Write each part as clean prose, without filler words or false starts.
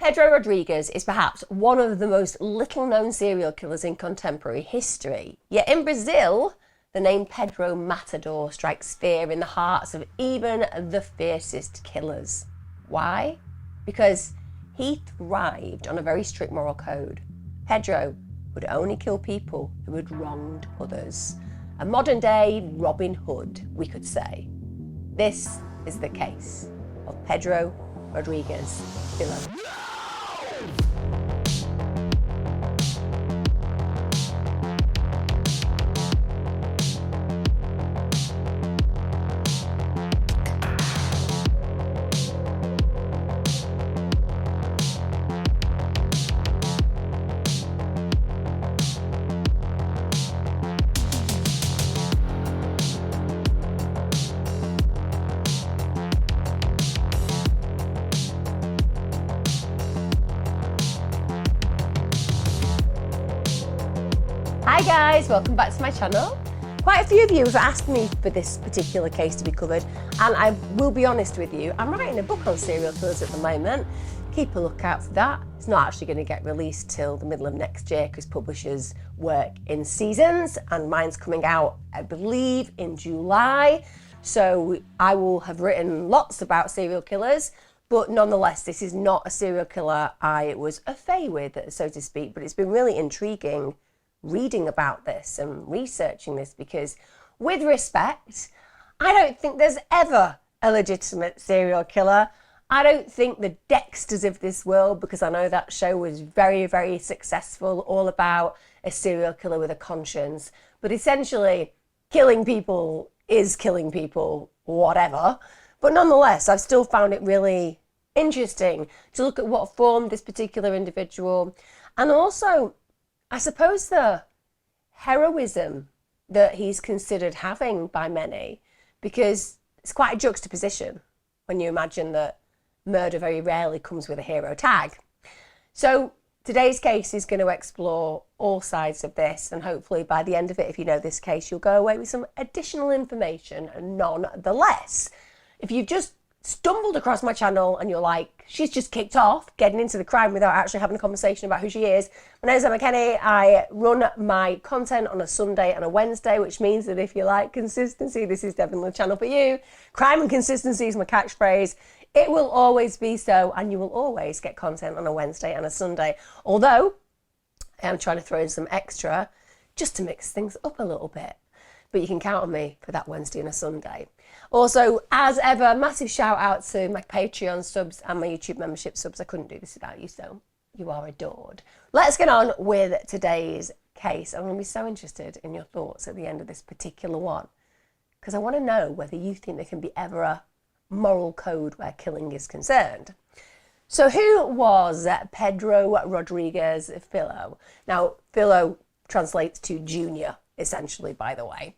Pedro Rodrigues is perhaps one of the most little-known serial killers in contemporary history. Yet in Brazil, the name Pedro Matador strikes fear in the hearts of even the fiercest killers. Why? Because he thrived on a very strict moral code. Pedro would only kill people who had wronged others. A modern-day Robin Hood, we could say. This is the case of Pedro Rodrigues Filho. Hi guys, welcome back to my channel. Quite a few of you have asked me for this particular case to be covered, and I will be honest with you, I'm writing a book on serial killers at the moment. Keep a lookout for that. It's not actually going to get released till the middle of next year because publishers work in seasons, and mine's coming out, I believe, in July. So I will have written lots about serial killers, but nonetheless, this is not a serial killer I was a fay with, so to speak, but it's been really intriguing reading about this and researching this because, with respect, I don't think there's ever a legitimate serial killer. I don't think the Dexters of this world, because I know that show was very, very successful, all about a serial killer with a conscience. But essentially, killing people is killing people, whatever. But nonetheless, I've still found it really interesting to look at what formed this particular individual, and also, I suppose, the heroism that he's considered having by many, because it's quite a juxtaposition when you imagine that murder very rarely comes with a hero tag. So today's case is going to explore all sides of this, and hopefully by the end of it, if you know this case, you'll go away with some additional information nonetheless. If you've just stumbled across my channel and you're like, she's just kicked off getting into the crime without actually having a conversation about who she is. My name is Emma Kenny. I run my content on a Sunday and a Wednesday, which means that if you like consistency, this is definitely the channel for you. Crime and consistency is my catchphrase. It will always be so, and you will always get content on a Wednesday and a Sunday. Although I am trying to throw in some extra just to mix things up a little bit. But you can count on me for that Wednesday and a Sunday. Also, as ever, massive shout out to my Patreon subs and my YouTube membership subs. I couldn't do this without you, so you are adored. Let's get on with today's case. I'm going to be so interested in your thoughts at the end of this particular one, because I want to know whether you think there can be ever a moral code where killing is concerned. So who was Pedro Rodrigues Filho? Now, Filho translates to junior, essentially, by the way.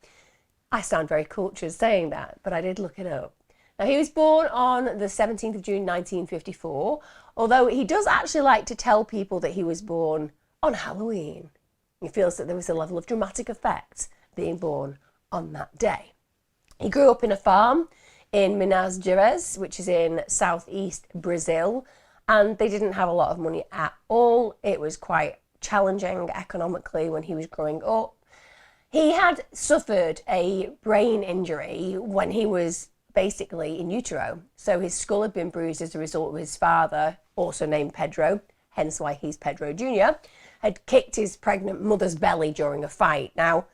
I sound very cultured saying that, but I did look it up. Now, he was born on the 17th of June 1954, although he does actually like to tell people that he was born on Halloween. He feels that there was a level of dramatic effect being born on that day. He grew up in a farm in Minas Gerais, which is in southeast Brazil, and they didn't have a lot of money at all. It was quite challenging economically when he was growing up. He had suffered a brain injury when he was basically in utero. So his skull had been bruised as a result of his father, also named Pedro, hence why he's Pedro Jr., had kicked his pregnant mother's belly during a fight. Now,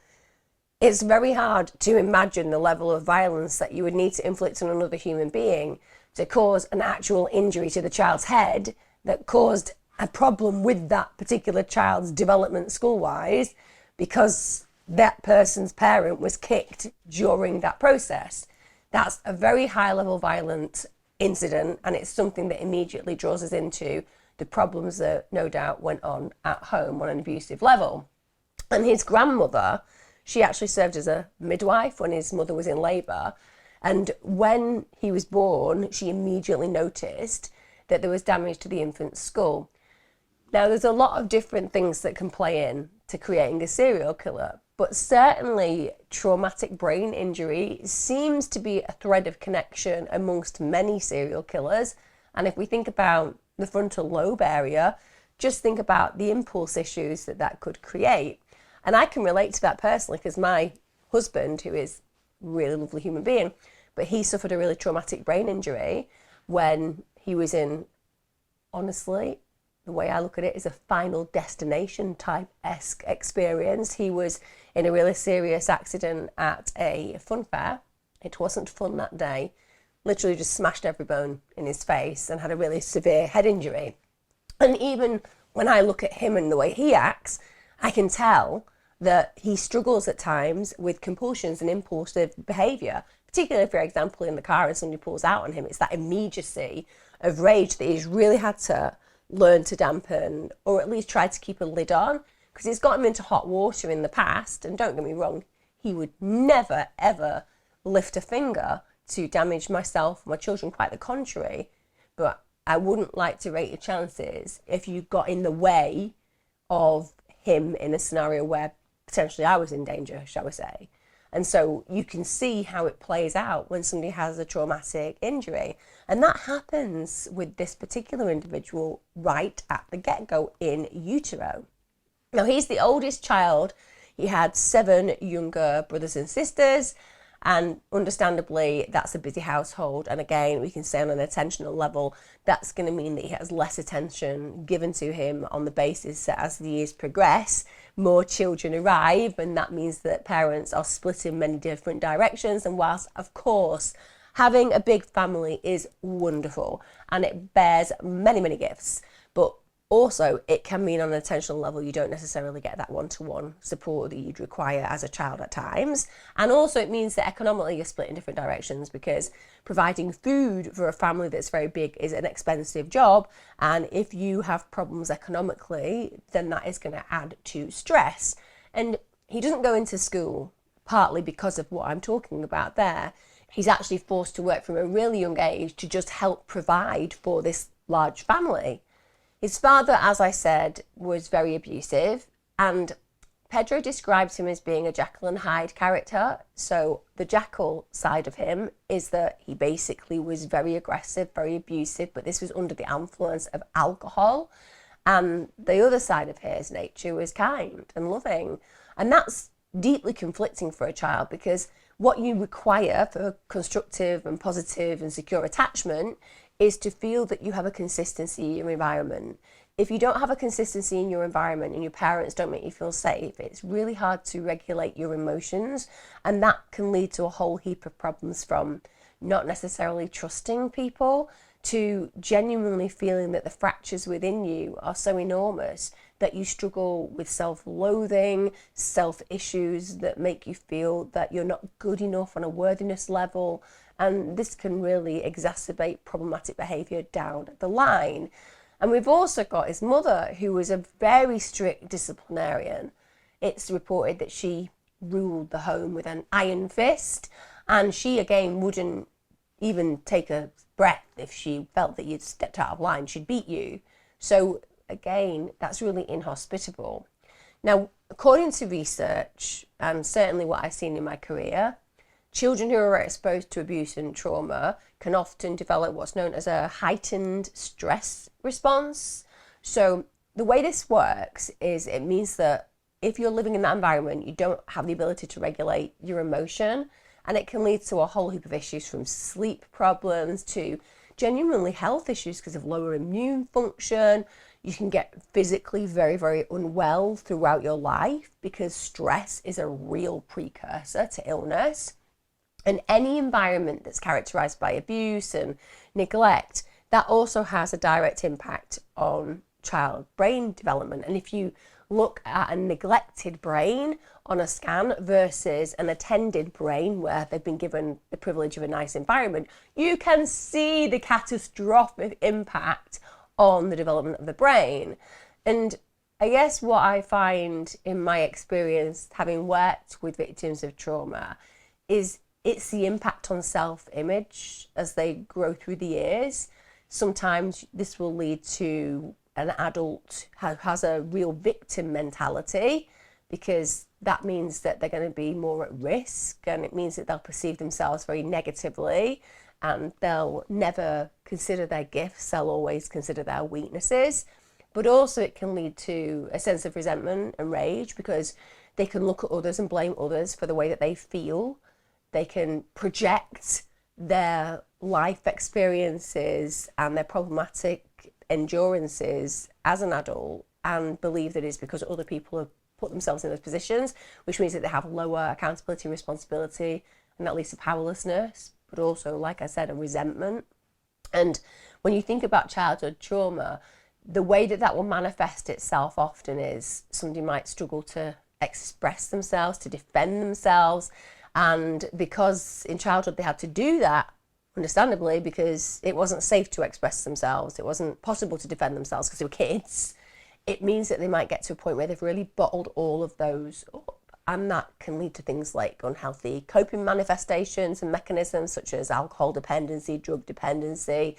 it's very hard to imagine the level of violence that you would need to inflict on another human being to cause an actual injury to the child's head that caused a problem with that particular child's development school-wise, because that person's parent was kicked during that process. That's a very high level violent incident, and it's something that immediately draws us into the problems that no doubt went on at home on an abusive level. And his grandmother, she actually served as a midwife when his mother was in labour, and when he was born, she immediately noticed that there was damage to the infant's skull. Now, there's a lot of different things that can play in to creating a serial killer, but certainly traumatic brain injury seems to be a thread of connection amongst many serial killers. And if we think about the frontal lobe area, just think about the impulse issues that that could create. And I can relate to that personally because my husband, who is a really lovely human being, but he suffered a really traumatic brain injury when he was in, honestly, the way I look at it is a Final Destination type-esque experience. He was in a really serious accident at a fun fair. It wasn't fun that day. Literally just smashed every bone in his face and had a really severe head injury. And even when I look at him and the way he acts, I can tell that he struggles at times with compulsions and impulsive behaviour, particularly, for example, in the car and somebody pulls out on him. It's that immediacy of rage that he's really had to learn to dampen, or at least try to keep a lid on, because it's got him into hot water in the past. And don't get me wrong, he would never, ever lift a finger to damage myself or my children, quite the contrary. But I wouldn't like to rate your chances if you got in the way of him in a scenario where potentially I was in danger, shall we say. And so you can see how it plays out when somebody has a traumatic injury. And that happens with this particular individual right at the get-go in utero. Now, he's the oldest child. He had 7 younger brothers and sisters. And understandably, that's a busy household. And again, we can say on an attentional level, that's going to mean that he has less attention given to him on the basis that as the years progress, more children arrive. And that means that parents are split in many different directions. And whilst, of course, having a big family is wonderful and it bears many, many gifts, but also it can mean on an attentional level you don't necessarily get that one-to-one support that you'd require as a child at times. And also it means that economically you're split in different directions, because providing food for a family that's very big is an expensive job, and if you have problems economically, then that is going to add to stress. And he doesn't go into school partly because of what I'm talking about there. He's actually forced to work from a really young age to just help provide for this large family. His father, as I said, was very abusive, and Pedro describes him as being a Jekyll and Hyde character. So the Jekyll side of him is that he basically was very aggressive, very abusive, but this was under the influence of alcohol. And the other side of his nature was kind and loving. And that's deeply conflicting for a child, because what you require for constructive and positive and secure attachment is to feel that you have a consistency in your environment. If you don't have a consistency in your environment and your parents don't make you feel safe, it's really hard to regulate your emotions, and that can lead to a whole heap of problems, from not necessarily trusting people to genuinely feeling that the fractures within you are so enormous that you struggle with self-loathing, self-issues that make you feel that you're not good enough on a worthiness level. And this can really exacerbate problematic behaviour down the line. And we've also got his mother, who was a very strict disciplinarian. It's reported that she ruled the home with an iron fist, and she again wouldn't even take a breath if she felt that you'd stepped out of line. She'd beat you. So again, that's really inhospitable. Now, according to research, and certainly what I've seen in my career, children who are exposed to abuse and trauma can often develop what's known as a heightened stress response. So the way this works is it means that if you're living in that environment, you don't have the ability to regulate your emotion, and it can lead to a whole heap of issues, from sleep problems to genuinely health issues because of lower immune function. You can get physically very, very unwell throughout your life because stress is a real precursor to illness. And any environment that's characterized by abuse and neglect, that also has a direct impact on child brain development. And if you look at a neglected brain on a scan versus an attended brain where they've been given the privilege of a nice environment, you can see the catastrophic impact on the development of the brain. And I guess what I find in my experience, having worked with victims of trauma, is it's the impact on self-image as they grow through the years. Sometimes this will lead to an adult who has a real victim mentality, because that means that they're going to be more at risk, and it means that they'll perceive themselves very negatively, and they'll never consider their gifts, they'll always consider their weaknesses. But also it can lead to a sense of resentment and rage, because they can look at others and blame others for the way that they feel. They can project their life experiences and their problematic endurances as an adult and believe that it's because other people have put themselves in those positions, which means that they have lower accountability and responsibility, and that leads to powerlessness, but also, like I said, a resentment. And when you think about childhood trauma, the way that that will manifest itself often is somebody might struggle to express themselves, to defend themselves. And because in childhood they had to do that, understandably, because it wasn't safe to express themselves, it wasn't possible to defend themselves because they were kids, it means that they might get to a point where they've really bottled all of those up. And that can lead to things like unhealthy coping manifestations and mechanisms such as alcohol dependency, drug dependency,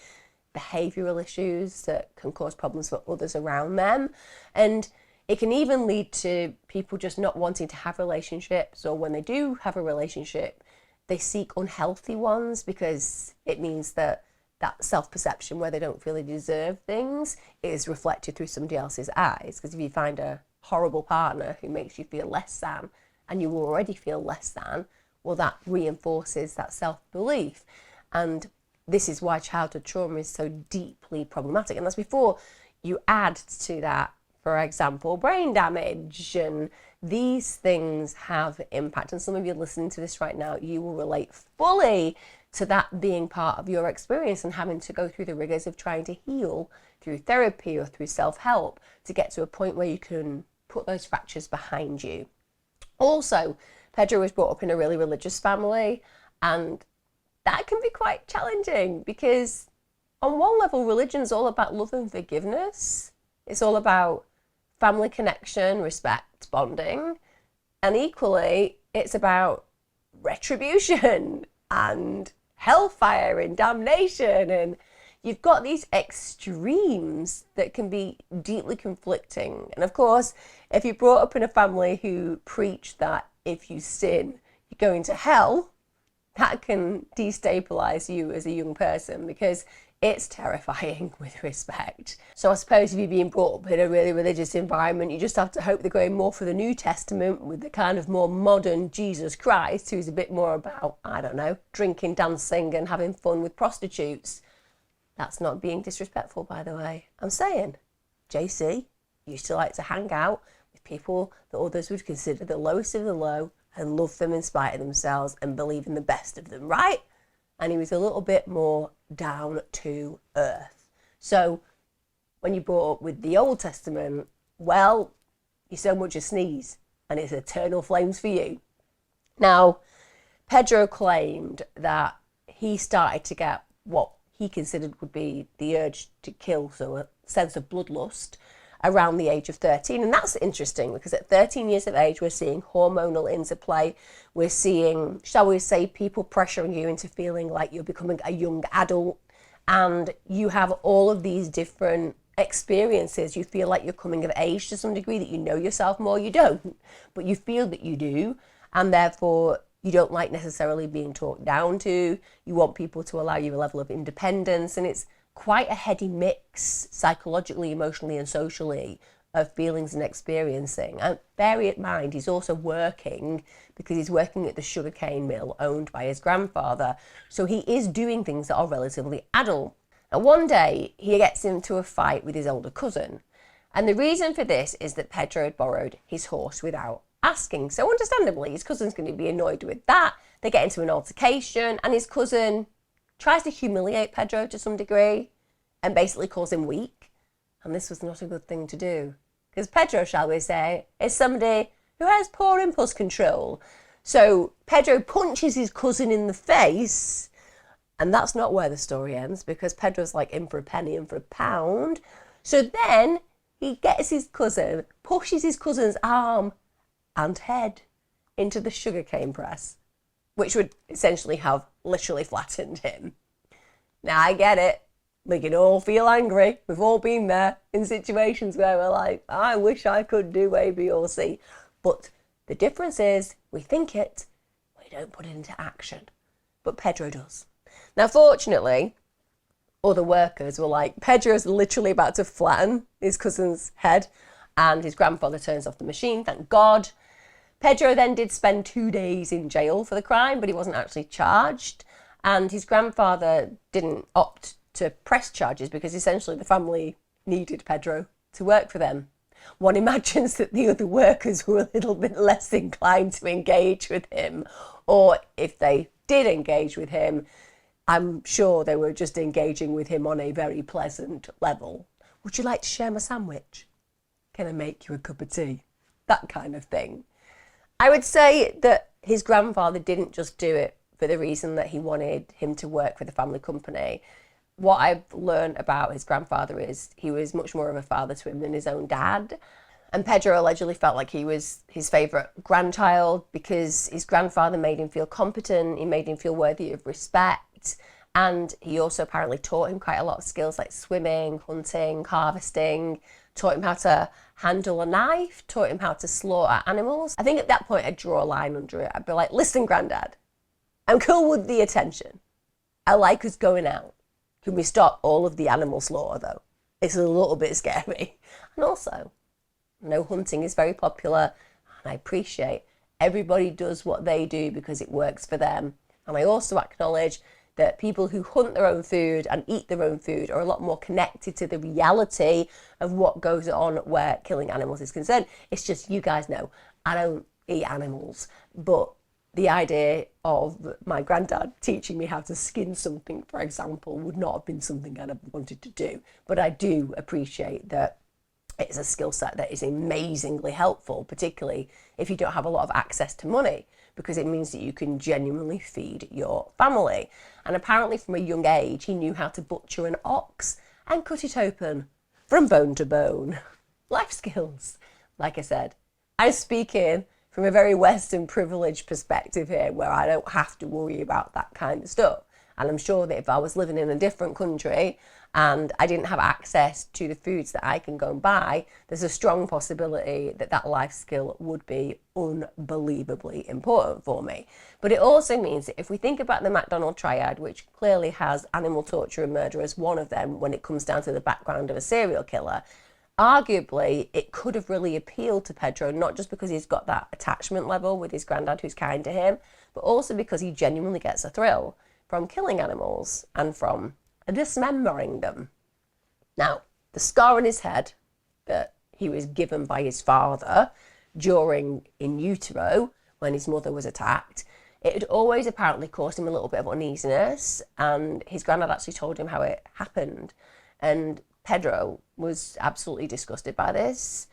behavioural issues that can cause problems for others around them. And it can even lead to people just not wanting to have relationships, or when they do have a relationship, they seek unhealthy ones, because it means that that self-perception where they don't feel they deserve things is reflected through somebody else's eyes. Because if you find a horrible partner who makes you feel less than, and you already feel less than, well, that reinforces that self-belief. And this is why childhood trauma is so deeply problematic. And that's before you add to that, for example, brain damage. And these things have impact. And some of you listening to this right now, you will relate fully to that being part of your experience and having to go through the rigors of trying to heal through therapy or through self-help to get to a point where you can put those fractures behind you. Also, Pedro was brought up in a really religious family, and that can be quite challenging, because on one level, religion is all about love and forgiveness. It's all about family connection, respect, bonding. And equally, it's about retribution and hellfire and damnation. And you've got these extremes that can be deeply conflicting. And of course, if you're brought up in a family who preach that if you sin, you're going to hell, that can destabilize you as a young person, because it's terrifying with respect. So I suppose if you're being brought up in a really religious environment, you just have to hope they're going more for the New Testament with the kind of more modern Jesus Christ, who's a bit more about, I don't know, drinking, dancing and having fun with prostitutes. That's not being disrespectful, by the way. I'm saying JC used to like to hang out with people that others would consider the lowest of the low and love them in spite of themselves and believe in the best of them, right? And he was a little bit more down to earth. So when you're brought up with the Old Testament, well, you're so much a sneeze and it's eternal flames for you. Now, Pedro claimed that he started to get what he considered would be the urge to kill, so a sense of bloodlust, around the age of 13. And that's interesting, because at 13 years of age, we're seeing hormonal interplay. We're seeing, shall we say, people pressuring you into feeling like you're becoming a young adult. And you have all of these different experiences. You feel like you're coming of age to some degree, that you know yourself more. You don't, but you feel that you do. And therefore, you don't like necessarily being talked down to. You want people to allow you a level of independence. And it's quite a heady mix, psychologically, emotionally and socially, of feelings and experiencing. And bear in mind, he's also working, because he's working at the sugarcane mill owned by his grandfather. So he is doing things that are relatively adult. And one day he gets into a fight with his older cousin. And the reason for this is that Pedro had borrowed his horse without asking. So understandably, his cousin's going to be annoyed with that. They get into an altercation, and his cousin tries to humiliate Pedro to some degree and basically calls him weak. And this was not a good thing to do, because Pedro, shall we say, is somebody who has poor impulse control. So Pedro punches his cousin in the face, and that's not where the story ends, because Pedro's like in for a penny, in for a pound. So then he gets his cousin, pushes his cousin's arm and head into the sugarcane press, which would essentially have literally flattened him. Now, I get it. We can all feel angry. We've all been there in situations where we're like, I wish I could do A, B, or C. But the difference is we think it, we don't put it into action. But Pedro does. Now, fortunately, other workers were like, Pedro's literally about to flatten his cousin's head, and his grandfather turns off the machine, thank God. Pedro then did spend 2 days in jail for the crime, but he wasn't actually charged. And his grandfather didn't opt to press charges because essentially the family needed Pedro to work for them. One imagines that the other workers were a little bit less inclined to engage with him, or if they did engage with him, I'm sure they were just engaging with him on a very pleasant level. Would you like to share my sandwich? Can I make you a cup of tea? That kind of thing. I would say that his grandfather didn't just do it for the reason that he wanted him to work for the family company. What I've learned about his grandfather is he was much more of a father to him than his own dad. And Pedro allegedly felt like he was his favourite grandchild because his grandfather made him feel competent, he made him feel worthy of respect, and he also apparently taught him quite a lot of skills like swimming, hunting, harvesting, taught him how to handle a knife, taught him how to slaughter animals. I think at that point I'd draw a line under it. I'd be like, listen, Grandad, I'm cool with the attention. I like us going out. Can we stop all of the animal slaughter though? It's a little bit scary. And also, no, hunting is very popular, and I appreciate everybody does what they do because it works for them. And I also acknowledge that people who hunt their own food and eat their own food are a lot more connected to the reality of what goes on where killing animals is concerned. It's just, you guys know, I don't eat animals, but the idea of my granddad teaching me how to skin something, for example, would not have been something I'd have wanted to do. But I do appreciate that it's a skill set that is amazingly helpful, particularly if you don't have a lot of access to money, because it means that you can genuinely feed your family. And apparently from a young age, he knew how to butcher an ox and cut it open from bone to bone. Life skills. Like I said, I'm speaking from a very Western privileged perspective here, where I don't have to worry about that kind of stuff. And I'm sure that if I was living in a different country and I didn't have access to the foods that I can go and buy, there's a strong possibility that that life skill would be unbelievably important for me. But it also means that if we think about the McDonald triad, which clearly has animal torture and murder as one of them when it comes down to the background of a serial killer, arguably it could have really appealed to Pedro, not just because he's got that attachment level with his granddad who's kind to him, but also because he genuinely gets a thrill from killing animals and from dismembering them. Now, the scar on his head that he was given by his father during in utero when his mother was attacked, it had always apparently caused him a little bit of uneasiness, and his granddad actually told him how it happened. And Pedro was absolutely disgusted by this.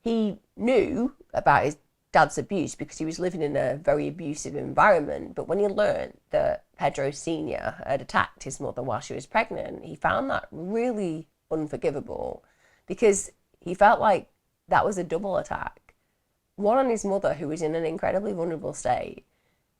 He knew about his dad's abuse because he was living in a very abusive environment, but when he learned that Pedro Sr. had attacked his mother while she was pregnant, he found that really unforgivable because he felt like that was a double attack. One on his mother, who was in an incredibly vulnerable state,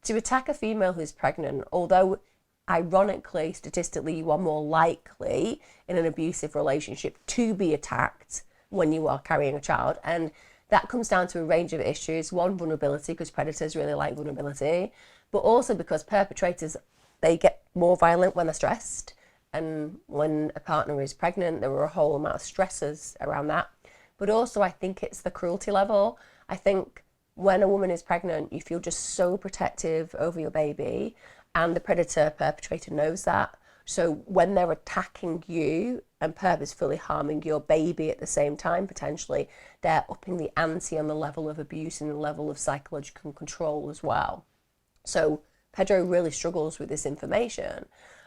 to attack a female who's pregnant, although ironically, statistically, you are more likely in an abusive relationship to be attacked when you are carrying a child. And that comes down to a range of issues. One, vulnerability, because predators really like vulnerability, but also because perpetrators, they get more violent when they're stressed. And when a partner is pregnant, there are a whole amount of stressors around that. But also, I think it's the cruelty level. I think when a woman is pregnant, you feel just so protective over your baby, and the predator perpetrator knows that. So when they're attacking you and purposefully harming your baby at the same time, potentially, they're upping the ante on the level of abuse and the level of psychological control as well. So Pedro really struggles with this information.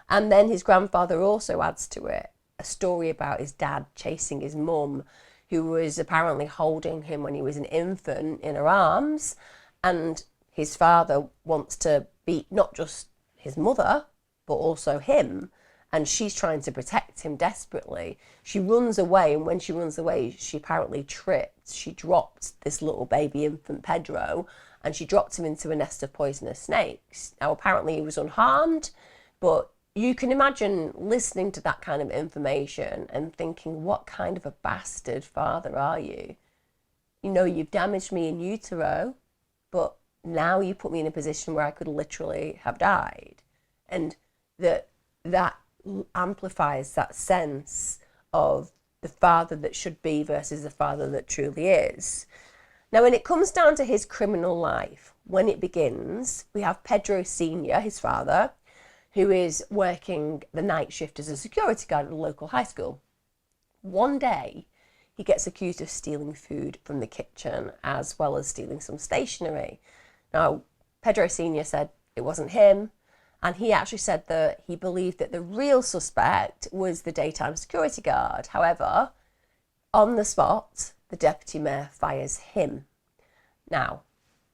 And then his grandfather also adds to it a story about his dad chasing his mum, who was apparently holding him when he was an infant in her arms. And his father wants to beat not just his mother, but also him. And she's trying to protect him desperately. She runs away, and when she runs away, she apparently tripped. She dropped this little baby infant Pedro, and she dropped him into a nest of poisonous snakes. Now, apparently he was unharmed, but you can imagine listening to that kind of information and thinking, what kind of a bastard father are you? You know, you've damaged me in utero, but now you put me in a position where I could literally have died. And that that amplifies that sense of the father that should be versus the father that truly is. Now, when it comes down to his criminal life, when it begins, we have Pedro Sr., his father, who is working the night shift as a security guard at a local high school. One day, he gets accused of stealing food from the kitchen as well as stealing some stationery. Now, Pedro Sr. said it wasn't him, and he actually said that he believed that the real suspect was the daytime security guard. However, on the spot, the deputy mayor fires him. Now,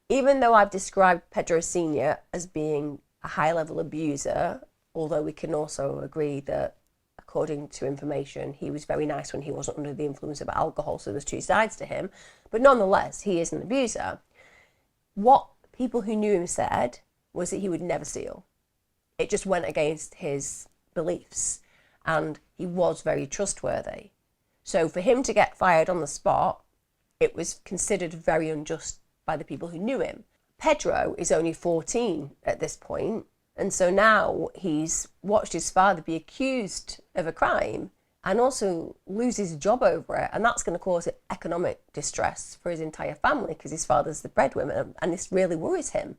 even though I've described Pedro Sr. as being a high-level abuser, although we can also agree that, according to information, he was very nice when he wasn't under the influence of alcohol, so there's two sides to him, but nonetheless, he is an abuser. What people who knew him said was that he would never steal. It just went against his beliefs, and he was very trustworthy. So for him to get fired on the spot, it was considered very unjust by the people who knew him. Pedro is only 14 at this point, and so now he's watched his father be accused of a crime and also lose his job over it, and that's going to cause economic distress for his entire family because his father's the breadwinner, and this really worries him.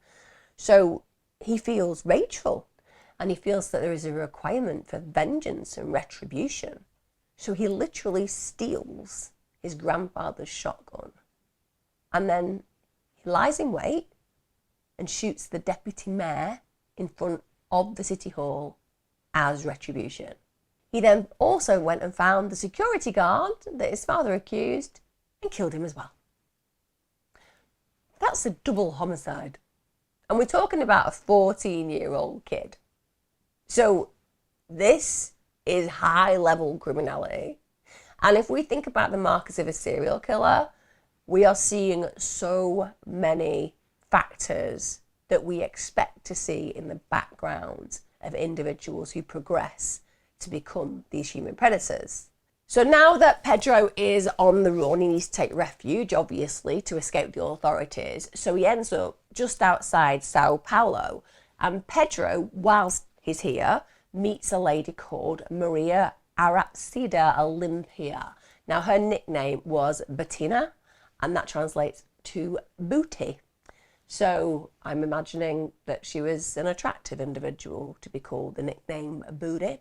So he feels rageful, and he feels that there is a requirement for vengeance and retribution. So he literally steals his grandfather's shotgun, and then he lies in wait and shoots the deputy mayor in front of the city hall as retribution. He then also went and found the security guard that his father accused and killed him as well. That's a double homicide. And we're talking about a 14-year-old kid. So this is high-level criminality. And if we think about the markers of a serial killer, we are seeing so many factors that we expect to see in the background of individuals who progress to become these human predators. So now that Pedro is on the run, he needs to take refuge, obviously, to escape the authorities. So he ends up just outside Sao Paulo. And Pedro, whilst he's here, meets a lady called Maria Arapsida Olympia. Now, her nickname was Bettina, and that translates to booty. So I'm imagining that she was an attractive individual to be called the nickname Booty.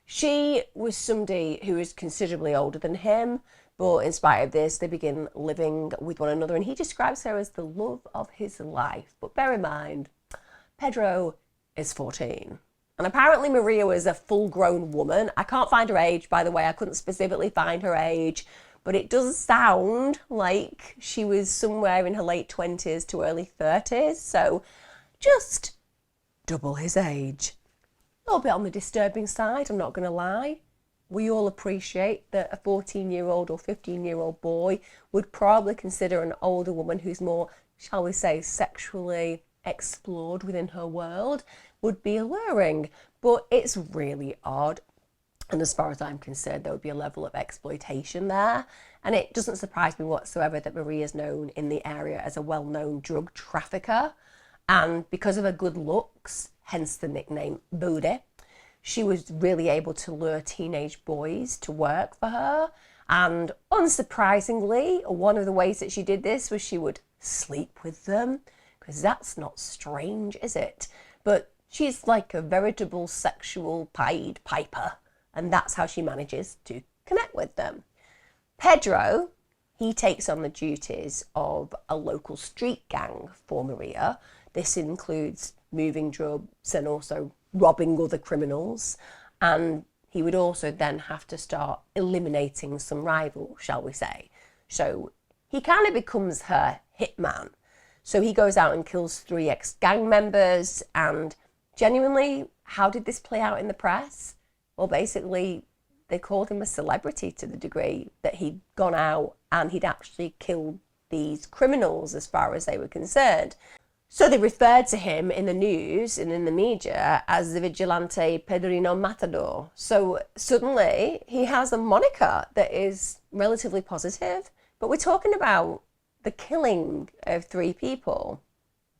She was somebody who was considerably older than him, but in spite of this, they begin living with one another, and he describes her as the love of his life. But bear in mind, Pedro is 14. And apparently Maria was a full-grown woman. I can't find her age, by the way. I couldn't specifically find her age, but it does sound like she was somewhere in her late 20s to early 30s. So just double his age. A little bit on the disturbing side, I'm not going to lie. We all appreciate that a 14-year-old or 15-year-old boy would probably consider an older woman who's more, shall we say, sexually explored within her world would be alluring. But it's really odd. And as far as I'm concerned, there would be a level of exploitation there. And it doesn't surprise me whatsoever that Maria is known in the area as a well-known drug trafficker. And because of her good looks, hence the nickname Booty, she was really able to lure teenage boys to work for her. And unsurprisingly, one of the ways that she did this was she would sleep with them, because that's not strange, is it? But she's like a veritable sexual Pied Piper, and that's how she manages to connect with them. Pedro, he takes on the duties of a local street gang for Maria. This includes moving drugs and also robbing other criminals. And he would also then have to start eliminating some rivals, shall we say. So he kind of becomes her hitman. So he goes out and kills 3 ex-gang members. And genuinely, how did this play out in the press? Well, basically, they called him a celebrity to the degree that he'd gone out and he'd actually killed these criminals as far as they were concerned. So they referred to him in the news and in the media as the Vigilante Pedrino Matador. So suddenly he has a moniker that is relatively positive, but we're talking about the killing of 3 people.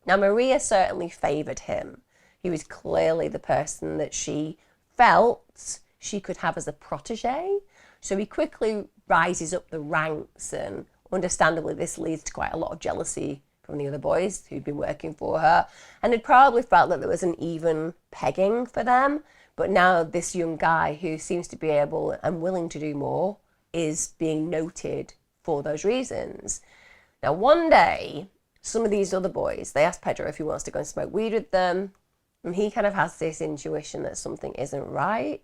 Now, Maria certainly favoured him. He was clearly the person that she felt she could have as a protege. So he quickly rises up the ranks, and understandably this leads to quite a lot of jealousy from the other boys who'd been working for her, and had probably felt that there was an even pegging for them. But now this young guy who seems to be able and willing to do more is being noted for those reasons. Now one day, some of these other boys, they ask Pedro if he wants to go and smoke weed with them, and he kind of has this intuition that something isn't right.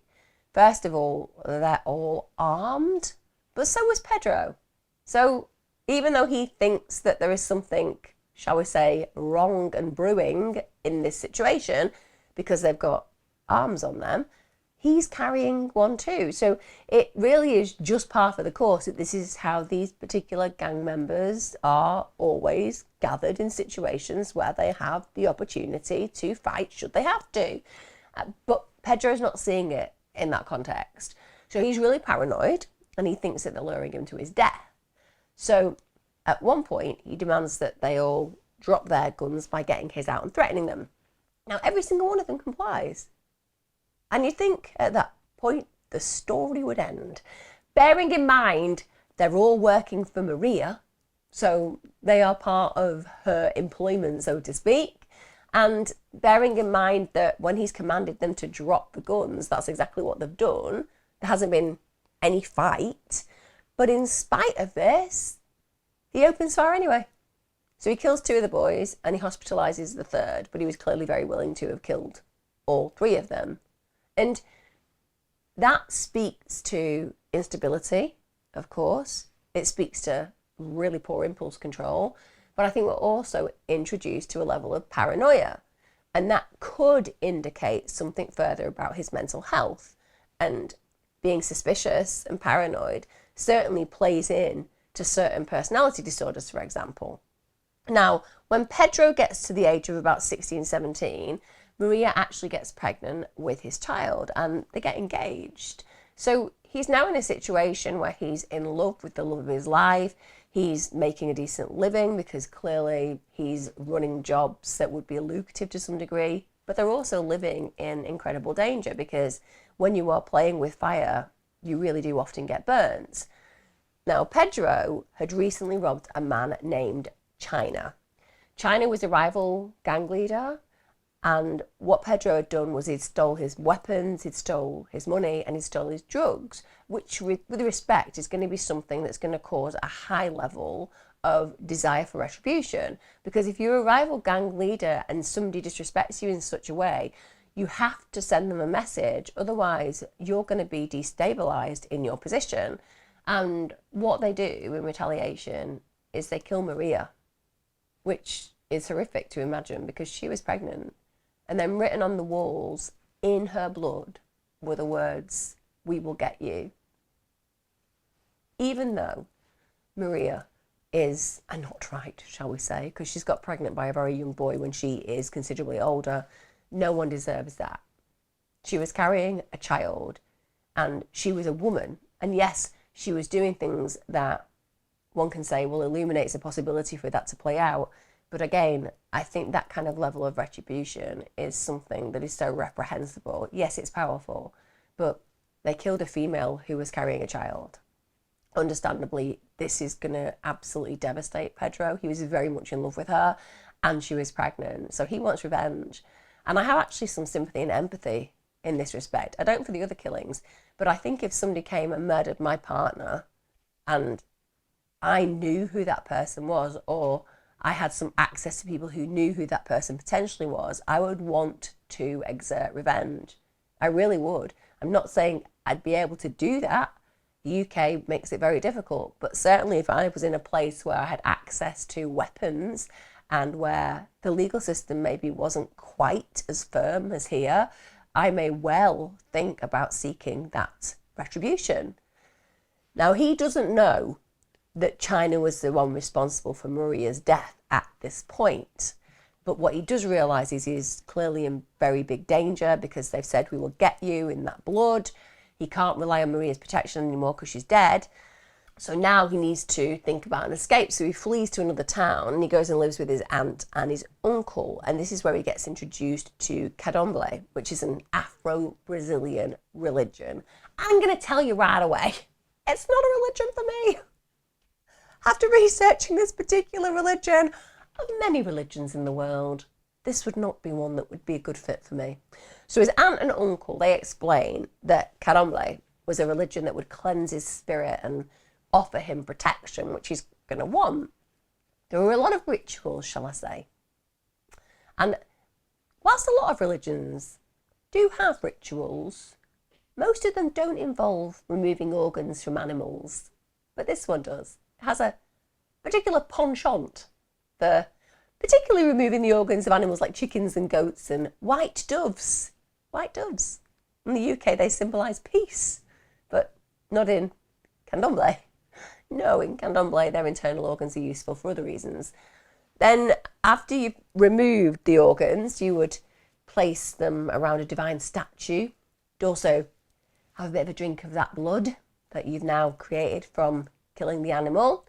First of all, they're all armed, but so was Pedro. So even though he thinks that there is something, shall we say, wrong and brewing in this situation because they've got arms on them, he's carrying one too. So it really is just part of the course that this is how these particular gang members are always gathered in situations where they have the opportunity to fight should they have to. But Pedro's not seeing it in that context. So he's really paranoid and he thinks that they're luring him to his death. So at one point, he demands that they all drop their guns by getting his out and threatening them. Now, every single one of them complies. And you'd think at that point, the story would end. Bearing in mind, they're all working for Maria, so they are part of her employment, so to speak. And bearing in mind that when he's commanded them to drop the guns, that's exactly what they've done. There hasn't been any fight. But in spite of this, he opens fire anyway. So he kills 2 of the boys and he hospitalises the 3rd, but he was clearly very willing to have killed all 3 of them. And that speaks to instability, of course. It speaks to really poor impulse control. But I think we're also introduced to a level of paranoia. And that could indicate something further about his mental health. And being suspicious and paranoid certainly plays in to certain personality disorders, for example. Now, when Pedro gets to the age of about 16, 17, Maria actually gets pregnant with his child and they get engaged. So he's now in a situation where he's in love with the love of his life. He's making a decent living because clearly he's running jobs that would be lucrative to some degree, but they're also living in incredible danger because when you are playing with fire, you really do often get burns. Now, Pedro had recently robbed a man named China. China was a rival gang leader, and what Pedro had done was he'd stole his weapons, he'd stole his money, and he'd stole his drugs, which with respect is going to be something that's going to cause a high level of desire for retribution. Because if you're a rival gang leader and somebody disrespects you in such a way, you have to send them a message, otherwise you're going to be destabilized in your position. And what they do in retaliation is they kill Maria, which is horrific to imagine because she was pregnant. And then written on the walls in her blood were the words, "We will get you." Even though Maria is a not right, shall we say, because she's got pregnant by a very young boy when she is considerably older, no one deserves that. She was carrying a child and she was a woman. And yes, she was doing things that one can say, well, illuminates a possibility for that to play out. But again, I think that kind of level of retribution is something that is so reprehensible. Yes, it's powerful, but they killed a female who was carrying a child. Understandably, this is going to absolutely devastate Pedro. He was very much in love with her and she was pregnant. So he wants revenge. And I have actually some sympathy and empathy in this respect. I don't for the other killings, but I think if somebody came and murdered my partner and I knew who that person was, or I had some access to people who knew who that person potentially was, I would want to exert revenge. I really would. I'm not saying I'd be able to do that. The UK makes it very difficult, but certainly if I was in a place where I had access to weapons and where the legal system maybe wasn't quite as firm as here, I may well think about seeking that retribution. Now, he doesn't know that China was the one responsible for Maria's death at this point. But what he does realise is he's clearly in very big danger because they've said, "We will get you," in that blood. He can't rely on Maria's protection anymore because she's dead. So now he needs to think about an escape. So he flees to another town and he goes and lives with his aunt and his uncle. And this is where he gets introduced to candomblé, which is an Afro-Brazilian religion. I'm going to tell you right away, it's not a religion for me. After researching this particular religion, of many religions in the world, this would not be one that would be a good fit for me. So his aunt and uncle, they explain that candomblé was a religion that would cleanse his spirit and offer him protection, which he's going to want. There were a lot of rituals, shall I say. And whilst a lot of religions do have rituals, most of them don't involve removing organs from animals, but this one does. It has a particular penchant for particularly removing the organs of animals like chickens and goats and white doves. White doves. In the UK, they symbolise peace, but not in candomblé. No, in candomblé, their internal organs are useful for other reasons. Then, after you've removed the organs, you would place them around a divine statue. You'd also have a bit of a drink of that blood that you've now created from killing the animal.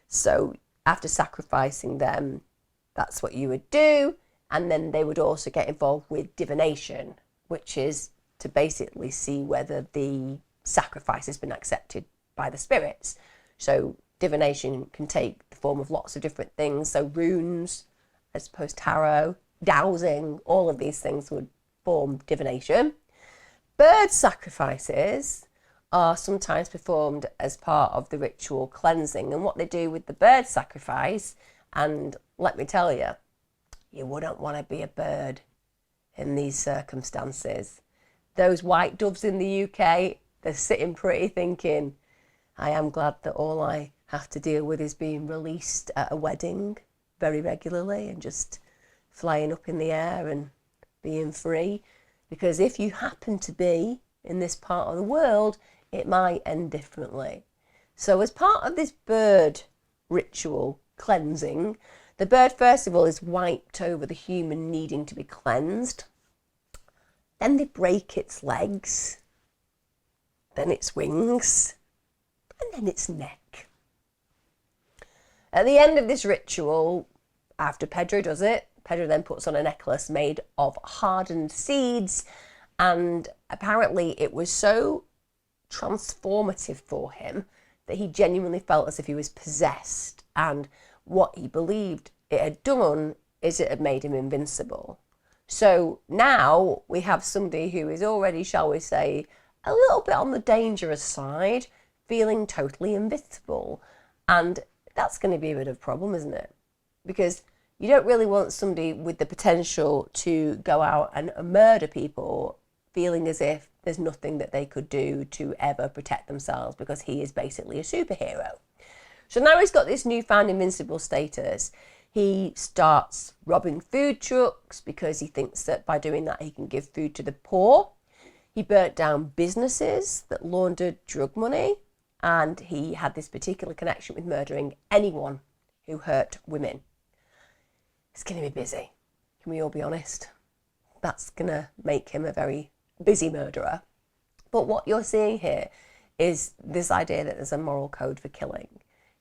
So, after sacrificing them, that's what you would do. And then they would also get involved with divination, which is to basically see whether the sacrifice has been accepted by the spirits. So divination can take the form of lots of different things. So runes, I suppose tarot, dowsing, all of these things would form divination. Bird sacrifices are sometimes performed as part of the ritual cleansing. And what they do with the bird sacrifice, and let me tell you, you wouldn't want to be a bird in these circumstances. Those white doves in the UK, they're sitting pretty thinking, I am glad that all I have to deal with is being released at a wedding very regularly and just flying up in the air and being free. Because if you happen to be in this part of the world, it might end differently. So as part of this bird ritual cleansing, the bird first of all is wiped over the human needing to be cleansed. Then they break its legs, then its wings, and then its neck. At the end of this ritual, after Pedro does it, Pedro then puts on a necklace made of hardened seeds, and apparently it was so transformative for him that he genuinely felt as if he was possessed, and what he believed it had done is it had made him invincible. So now we have somebody who is already, shall we say, a little bit on the dangerous side, feeling totally invincible. And that's going to be a bit of a problem, isn't it? Because you don't really want somebody with the potential to go out and murder people feeling as if there's nothing that they could do to ever protect themselves, because he is basically a superhero. So now he's got this newfound invincible status. He starts robbing food trucks because he thinks that by doing that he can give food to the poor. He burnt down businesses that laundered drug money, and he had this particular connection with murdering anyone who hurt women. It's going to be busy. Can we all be honest? That's going to make him a very busy murderer. But what you're seeing here is this idea that there's a moral code for killing.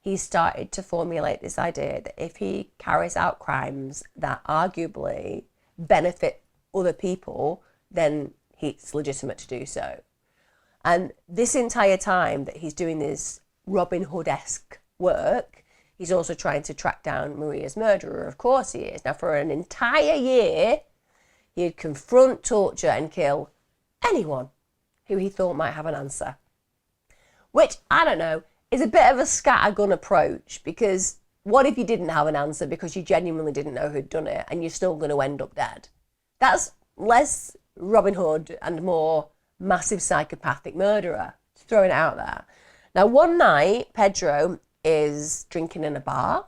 He started to formulate this idea that if he carries out crimes that arguably benefit other people, then it's legitimate to do so. And this entire time that he's doing this Robin Hood-esque work, he's also trying to track down Maria's murderer. Of course he is. Now, for an entire year, he'd confront, torture and kill anyone who he thought might have an answer. Which, I don't know, is a bit of a scattergun approach, because what if you didn't have an answer because you genuinely didn't know who'd done it and you're still going to end up dead? That's less Robin Hood and more massive psychopathic murderer. Just throwing it out there. Now, one night, Pedro is drinking in a bar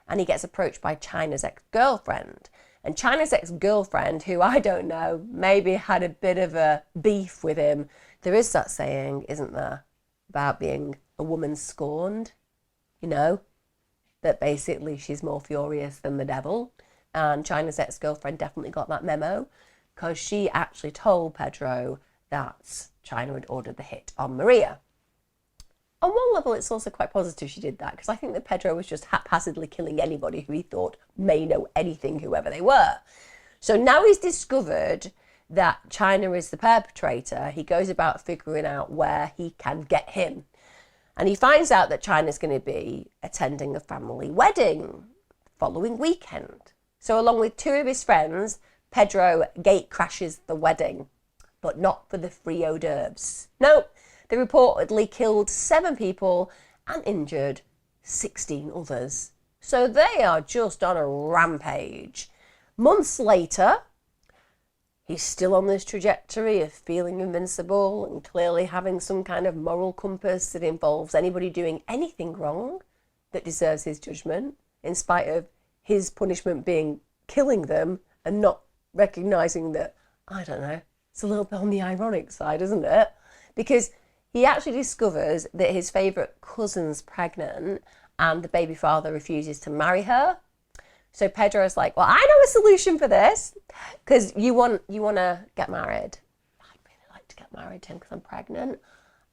and he gets approached by China's ex-girlfriend. And China's ex-girlfriend, who I don't know, maybe had a bit of a beef with him. There is that saying, isn't there, about being a woman scorned, you know, that basically she's more furious than the devil. And China's ex-girlfriend definitely got that memo, because she actually told Pedro that China had ordered the hit on Maria. on one level, it's also quite positive she did that, because I think that Pedro was just haphazardly killing anybody who he thought may know anything, whoever they were. So now he's discovered that China is the perpetrator. He goes about figuring out where he can get him. And he finds out that China's going to be attending a family wedding the following weekend. So along with two of his friends, Pedro gate crashes the wedding, but not for the free hors d'oeuvres. No, they reportedly killed 7 people and injured 16 others. So they are just on a rampage. Months later, he's still on this trajectory of feeling invincible and clearly having some kind of moral compass that involves anybody doing anything wrong that deserves his judgment, in spite of his punishment being killing them and not recognising that, I don't know, it's a little bit on the ironic side, isn't it? Because he actually discovers that his favourite cousin's pregnant and the baby father refuses to marry her. So Pedro's like, well, I know a solution for this, because you want to get married. I'd really like to get married to him because I'm pregnant.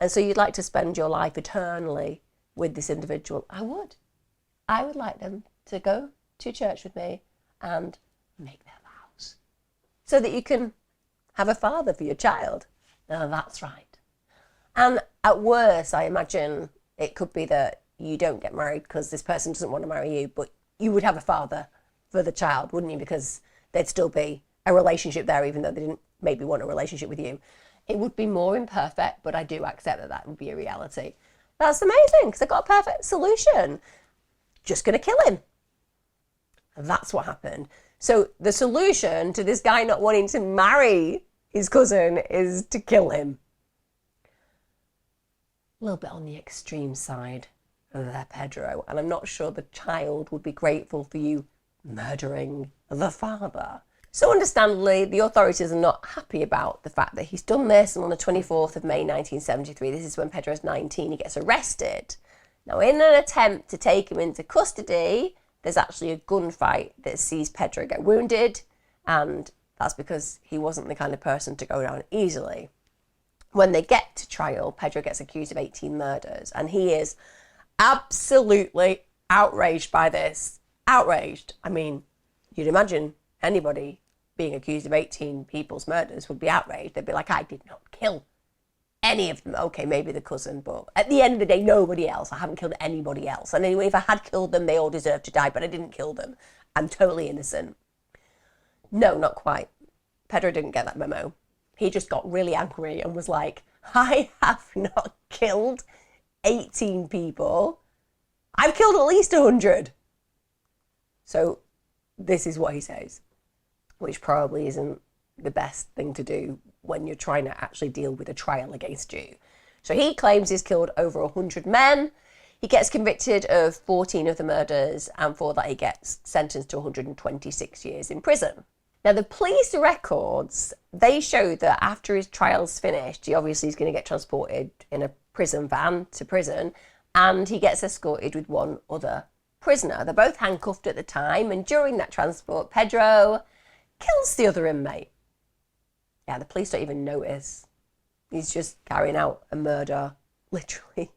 And so you'd like to spend your life eternally with this individual. I would like them to go to church with me and make their vows so that you can have a father for your child. Now, that's right. And at worst, I imagine it could be that you don't get married because this person doesn't want to marry you, but you would have a father for the child, wouldn't you? Because there'd still be a relationship there, even though they didn't maybe want a relationship with you. It would be more imperfect, but I do accept that that would be a reality. That's amazing, because I've got a perfect solution. Just going to kill him. And that's what happened. So the solution to this guy not wanting to marry his cousin is to kill him. A little bit on the extreme side there, Pedro, and I'm not sure the child would be grateful for you murdering the father. So understandably, the authorities are not happy about the fact that he's done this, and on the 24th of May 1973, this is when Pedro's 19, he gets arrested. Now, in an attempt to take him into custody, there's actually a gunfight that sees Pedro get wounded, and that's because he wasn't the kind of person to go down easily. When they get to trial, Pedro gets accused of 18 murders, and he is absolutely outraged by this. Outraged. I mean, you'd imagine anybody being accused of 18 people's murders would be outraged. They'd be like, I did not kill any of them. Okay, maybe the cousin, but at the end of the day, nobody else. I haven't killed anybody else. And anyway, if I had killed them, they all deserve to die, but I didn't kill them. I'm totally innocent. No, not quite. Pedro didn't get that memo. He just got really angry and was like, I have not killed 18 people. I've killed at least 100. So this is what he says, which probably isn't the best thing to do when you're trying to actually deal with a trial against you. So he claims he's killed over 100 men. He gets convicted of 14 of the murders, and for that he gets sentenced to 126 years in prison. Now, the police records, they show that after his trial's finished, he obviously is going to get transported in a prison van to prison, and he gets escorted with one other prisoner. They're both handcuffed at the time, and during that transport, Pedro kills the other inmate. Yeah, the police don't even notice. He's just carrying out a murder, literally,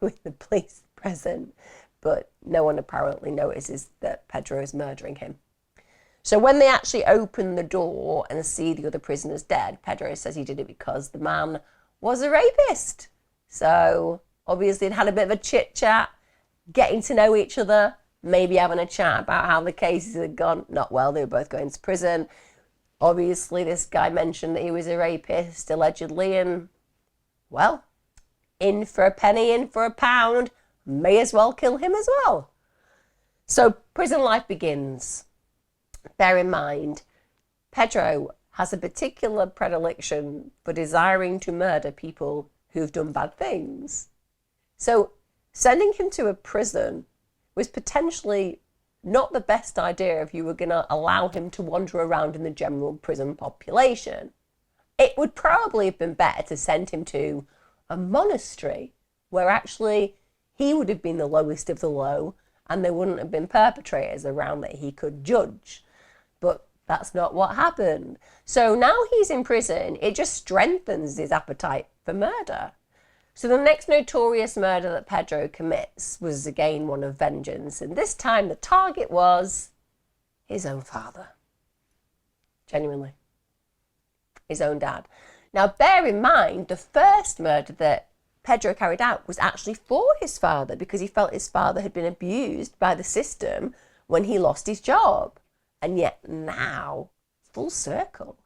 with the police present, but no one apparently notices that Pedro is murdering him. So when they actually open the door and see the other prisoners dead, Pedro says he did it because the man was a rapist. So obviously they'd had a bit of a chit chat, getting to know each other, maybe having a chat about how the cases had gone. Not well, they were both going to prison. Obviously this guy mentioned that he was a rapist, allegedly, and well, in for a penny, in for a pound, may as well kill him as well. So prison life begins. Bear in mind, Pedro has a particular predilection for desiring to murder people who've done bad things. So sending him to a prison was potentially not the best idea if you were going to allow him to wander around in the general prison population. It would probably have been better to send him to a monastery where actually he would have been the lowest of the low and there wouldn't have been perpetrators around that he could judge. But that's not what happened. So now he's in prison, it just strengthens his appetite for murder. So the next notorious murder that Pedro commits was again one of vengeance, and this time the target was his own father. Genuinely. His own dad. Now bear in mind, the first murder that Pedro carried out was actually for his father, because he felt his father had been abused by the system when he lost his job. And yet now, full circle,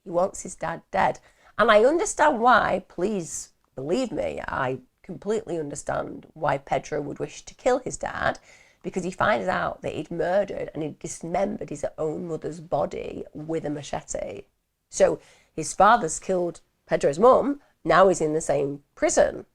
he wants his dad dead. And I understand why, please believe me, I completely understand why Pedro would wish to kill his dad, because he finds out that he'd murdered and he'd dismembered his own mother's body with a machete. So his father's killed Pedro's mum, now he's in the same prison.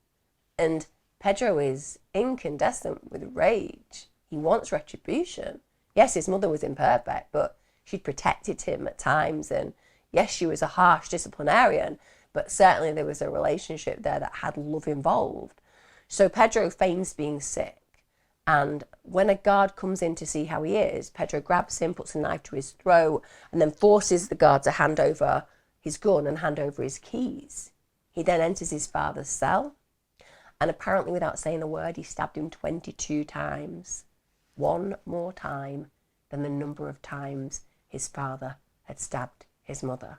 And Pedro is incandescent with rage. He wants retribution. Yes, his mother was imperfect, but she'd protected him at times, and yes, she was a harsh disciplinarian, but certainly there was a relationship there that had love involved. So Pedro feigns being sick, and when a guard comes in to see how he is, Pedro grabs him, puts a knife to his throat, and then forces the guard to hand over his gun and hand over his keys. He then enters his father's cell, and apparently without saying a word, he stabbed him 22 times. One more time than the number of times his father had stabbed his mother.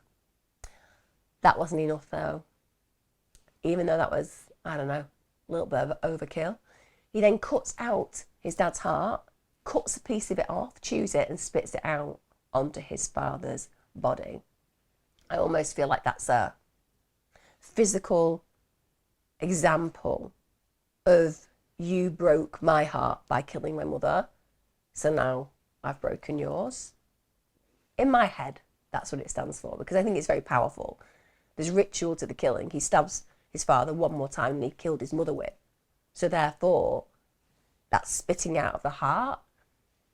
That wasn't enough though. Even though that was, I don't know, a little bit of overkill. He then cuts out his dad's heart, cuts a piece of it off, chews it and spits it out onto his father's body. I almost feel like that's a physical example of you broke my heart by killing my mother, so now I've broken yours. In my head, that's what it stands for, because I think it's very powerful. There's ritual to the killing. He stabs his father one more time than he killed his mother with. So therefore, that spitting out of the heart,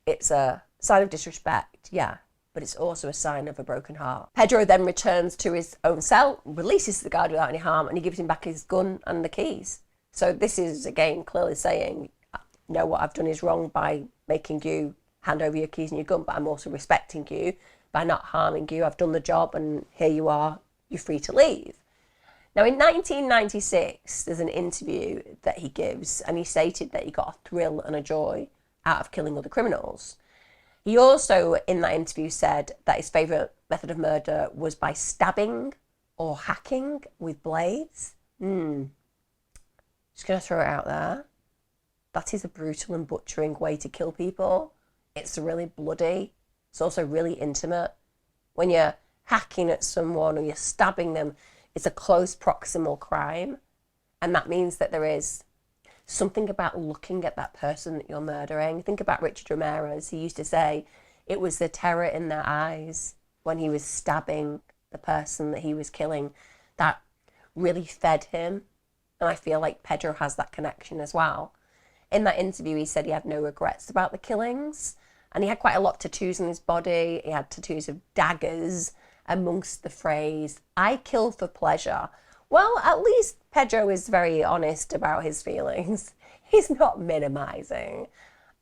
it's a sign of disrespect, yeah, but it's also a sign of a broken heart. Pedro then returns to his own cell, releases the guard without any harm, and he gives him back his gun and the keys. So this is, again, clearly saying, no, what I've done is wrong by making you hand over your keys and your gun, but I'm also respecting you by not harming you. I've done the job, and here you are. You're free to leave. Now, in 1996, there's an interview that he gives, and he stated that he got a thrill and a joy out of killing other criminals. He also, in that interview, said that his favourite method of murder was by stabbing or hacking with blades. Just going to throw it out there. That is a brutal and butchering way to kill people. It's really bloody. It's also really intimate. When you're hacking at someone or you're stabbing them, it's a close proximal crime. And that means that there is something about looking at that person that you're murdering. Think about Richard Ramirez. He used to say it was the terror in their eyes when he was stabbing the person that he was killing that really fed him. And I feel like Pedro has that connection as well. In that interview, he said he had no regrets about the killings. And he had quite a lot of tattoos on his body. He had tattoos of daggers amongst the phrase, "I kill for pleasure." Well, at least Pedro is very honest about his feelings. He's not minimizing.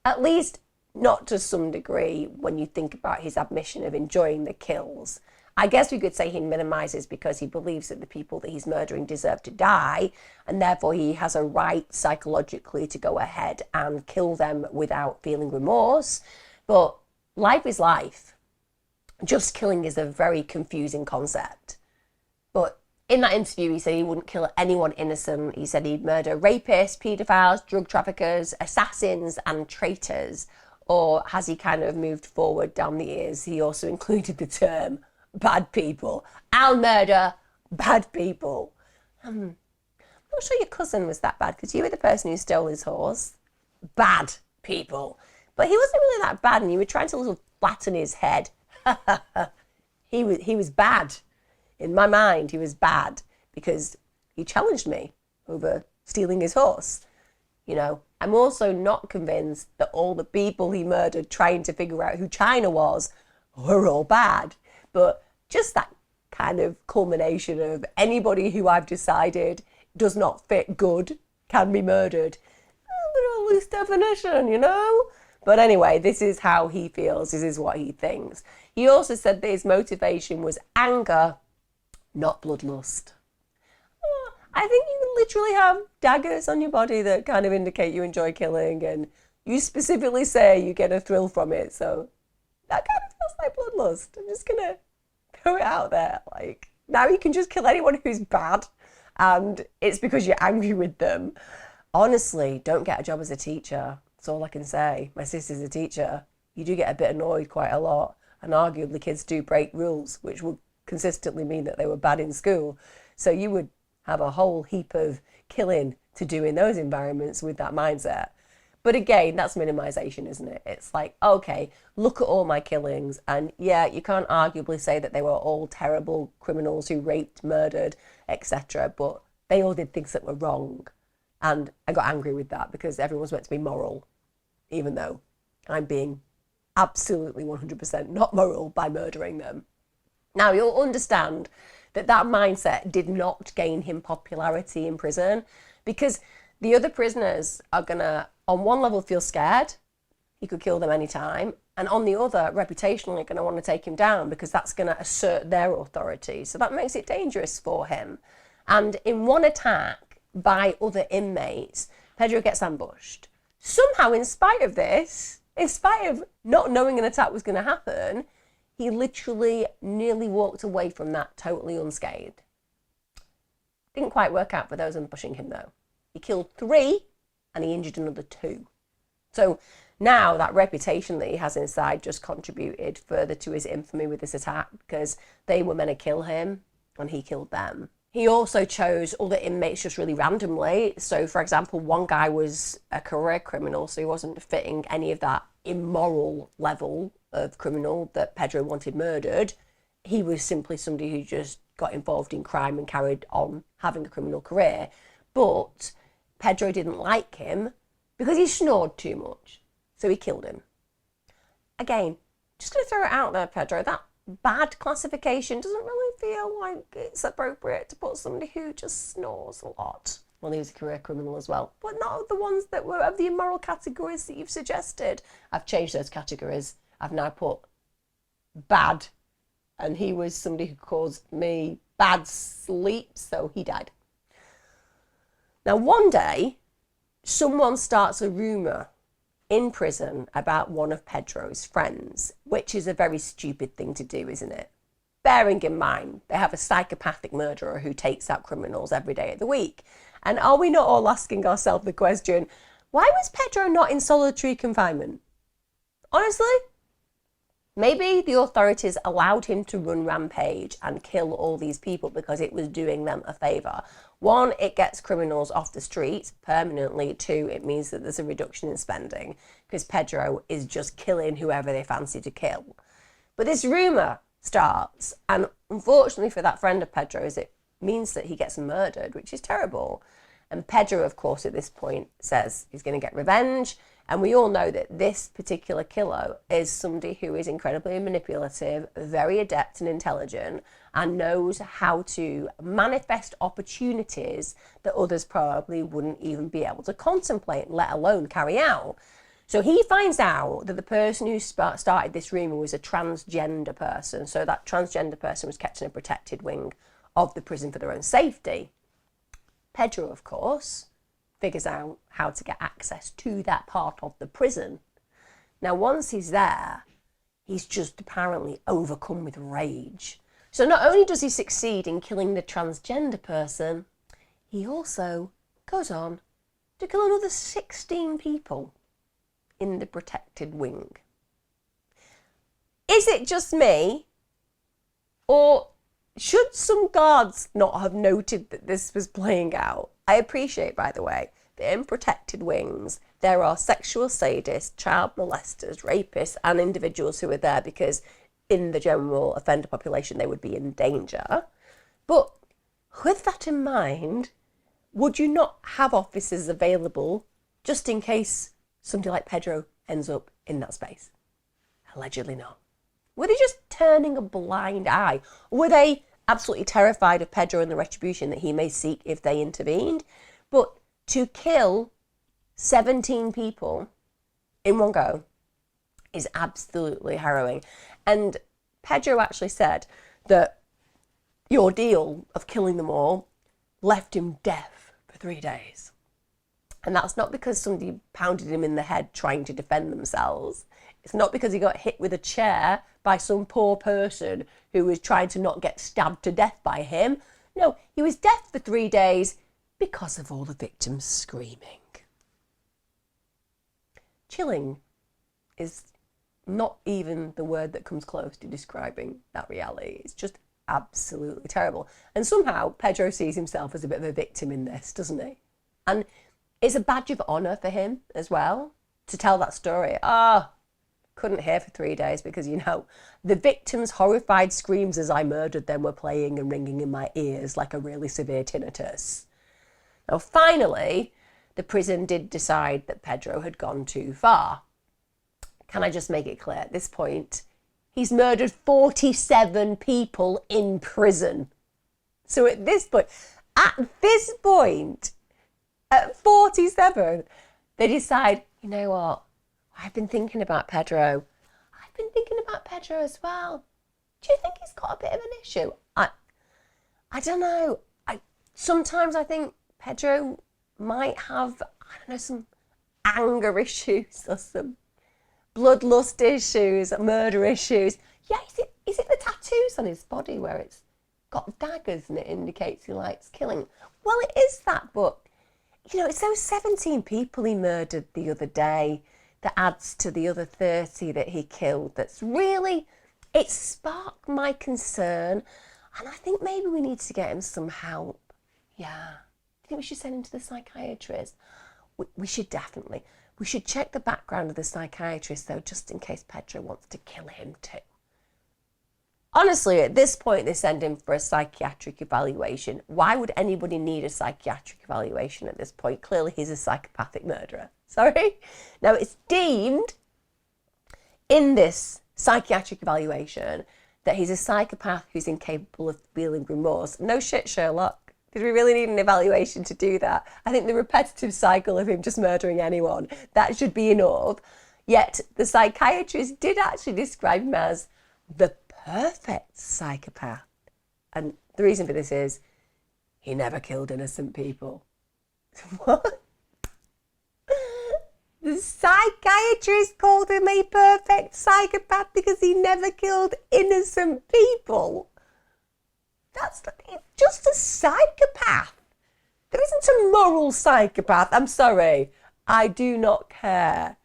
At least not to some degree when you think about his admission of enjoying the kills. I guess we could say he minimizes because he believes that the people that he's murdering deserve to die, and therefore he has a right psychologically to go ahead and kill them without feeling remorse. But life is life. Just killing is a very confusing concept. But in that interview, he said he wouldn't kill anyone innocent. He said he'd murder rapists, paedophiles, drug traffickers, assassins, and traitors. Or as he kind of moved forward down the years, he also included the term bad people. I'll murder bad people. I'm not sure your cousin was that bad, because you were the person who stole his horse. Bad people. But he wasn't really that bad, and you were trying to little flatten his head. He was bad. In my mind, he was bad because he challenged me over stealing his horse. You know, I'm also not convinced that all the people he murdered trying to figure out who China was were all bad. But just that kind of culmination of anybody who I've decided does not fit good can be murdered. A bit of a loose definition, you know? But anyway, this is how he feels. This is what he thinks. He also said that his motivation was anger, not bloodlust. I think you literally have daggers on your body that kind of indicate you enjoy killing, and you specifically say you get a thrill from it. So that kind of feels like bloodlust. I'm just gonna throw it out there. Like, now you can just kill anyone who's bad, and it's because you're angry with them. Honestly, don't get a job as a teacher. That's all I can say. My sister's a teacher. You do get a bit annoyed quite a lot, and arguably kids do break rules, which will consistently mean that they were bad in school. So you would have a whole heap of killing to do in those environments with that mindset. But again, that's minimization, isn't it? It's like, okay, look at all my killings. And yeah, you can't arguably say that they were all terrible criminals who raped, murdered, etc. But they all did things that were wrong. And I got angry with that because everyone's meant to be moral, even though I'm being absolutely 100% not moral by murdering them. Now, you'll understand that that mindset did not gain him popularity in prison, because the other prisoners are going to, on one level, feel scared. He could kill them anytime. And on the other, reputationally, going to want to take him down because that's going to assert their authority. So that makes it dangerous for him. And in one attack by other inmates, Pedro gets ambushed. Somehow, in spite of this, in spite of not knowing an attack was going to happen, he literally nearly walked away from that totally unscathed. Didn't quite work out for those ambushing him, though. He killed 3 and he injured another 2. So now that reputation that he has inside just contributed further to his infamy with this attack, because they were meant to kill him and he killed them. He also chose other inmates just really randomly. So, for example, one guy was a career criminal, so he wasn't fitting any of that immoral level of criminal that Pedro wanted murdered. He was simply somebody who just got involved in crime and carried on having a criminal career. But Pedro didn't like him because he snored too much, so he killed him. Again, just going to throw it out there, Pedro, that bad classification doesn't really feel like it's appropriate to put somebody who just snores a lot. Well, he was a career criminal as well, but not the ones that were of the immoral categories that you've suggested. I've changed those categories. I've now put bad, and he was somebody who caused me bad sleep, so he died. Now, one day, someone starts a rumour in prison about one of Pedro's friends, which is a very stupid thing to do, isn't it? Bearing in mind, they have a psychopathic murderer who takes out criminals every day of the week. And are we not all asking ourselves the question, why was Pedro not in solitary confinement? Honestly, maybe the authorities allowed him to run rampage and kill all these people because it was doing them a favour. 1, it gets criminals off the streets permanently. 2, it means that there's a reduction in spending because Pedro is just killing whoever they fancy to kill. But this rumour starts, and unfortunately for that friend of Pedro's, it means that he gets murdered, which is terrible. And Pedro, of course, at this point says he's going to get revenge. And we all know that this particular killer is somebody who is incredibly manipulative, very adept and intelligent, and knows how to manifest opportunities that others probably wouldn't even be able to contemplate, let alone carry out. So he finds out that the person who started this rumour was a transgender person. So that transgender person was kept in a protected wing of the prison for their own safety. Pedro, of course, figures out how to get access to that part of the prison. Now, once he's there, he's just apparently overcome with rage. So not only does he succeed in killing the transgender person, he also goes on to kill another 16 people in the protected wing. Is it just me? Or should some guards not have noted that this was playing out? I appreciate, by the way, that in protected wings, there are sexual sadists, child molesters, rapists, and individuals who are there because in the general offender population, they would be in danger. But with that in mind, would you not have officers available just in case somebody like Pedro ends up in that space? Allegedly not. Were they just turning a blind eye? Or were they absolutely terrified of Pedro and the retribution that he may seek if they intervened? But to kill 17 people in one go is absolutely harrowing. And Pedro actually said that the ordeal of killing them all left him deaf for 3 days. And that's not because somebody pounded him in the head trying to defend themselves. It's not because he got hit with a chair by some poor person who was trying to not get stabbed to death by him. No, he was deaf for 3 days because of all the victims screaming. Chilling is not even the word that comes close to describing that reality. It's just absolutely terrible. And somehow Pedro sees himself as a bit of a victim in this, doesn't he? And it's a badge of honour for him as well to tell that story. Couldn't hear for 3 days because, you know, the victim's horrified screams as I murdered them were playing and ringing in my ears like a really severe tinnitus. Now, finally, the prison did decide that Pedro had gone too far. Can I just make it clear at this point, he's murdered 47 people in prison. So at this point, at 47, they decide, you know what? I've been thinking about Pedro. I've been thinking about Pedro as well. Do you think he's got a bit of an issue? I don't know. Sometimes I think Pedro might have, some anger issues or some bloodlust issues, murder issues. Yeah, is it the tattoos on his body where it's got daggers and it indicates he likes killing? Well, it is that, but, you know, it's those 17 people he murdered the other day that adds to the other 30 that he killed. That's really, it sparked my concern. And I think maybe we need to get him some help. Yeah. I think we should send him to the psychiatrist. We should definitely. We should check the background of the psychiatrist, though, just in case Pedro wants to kill him too. Honestly, at this point, they send him for a psychiatric evaluation. Why would anybody need a psychiatric evaluation at this point? Clearly, he's a psychopathic murderer. Sorry? Now, it's deemed in this psychiatric evaluation that he's a psychopath who's incapable of feeling remorse. No shit, Sherlock. Did we really need an evaluation to do that? I think the repetitive cycle of him just murdering anyone, that should be enough. Yet, the psychiatrist did actually describe him as the perfect psychopath. And the reason for this is he never killed innocent people. What? The psychiatrist called him a perfect psychopath because he never killed innocent people. He's just a psychopath. There isn't a moral psychopath. I'm sorry. I do not care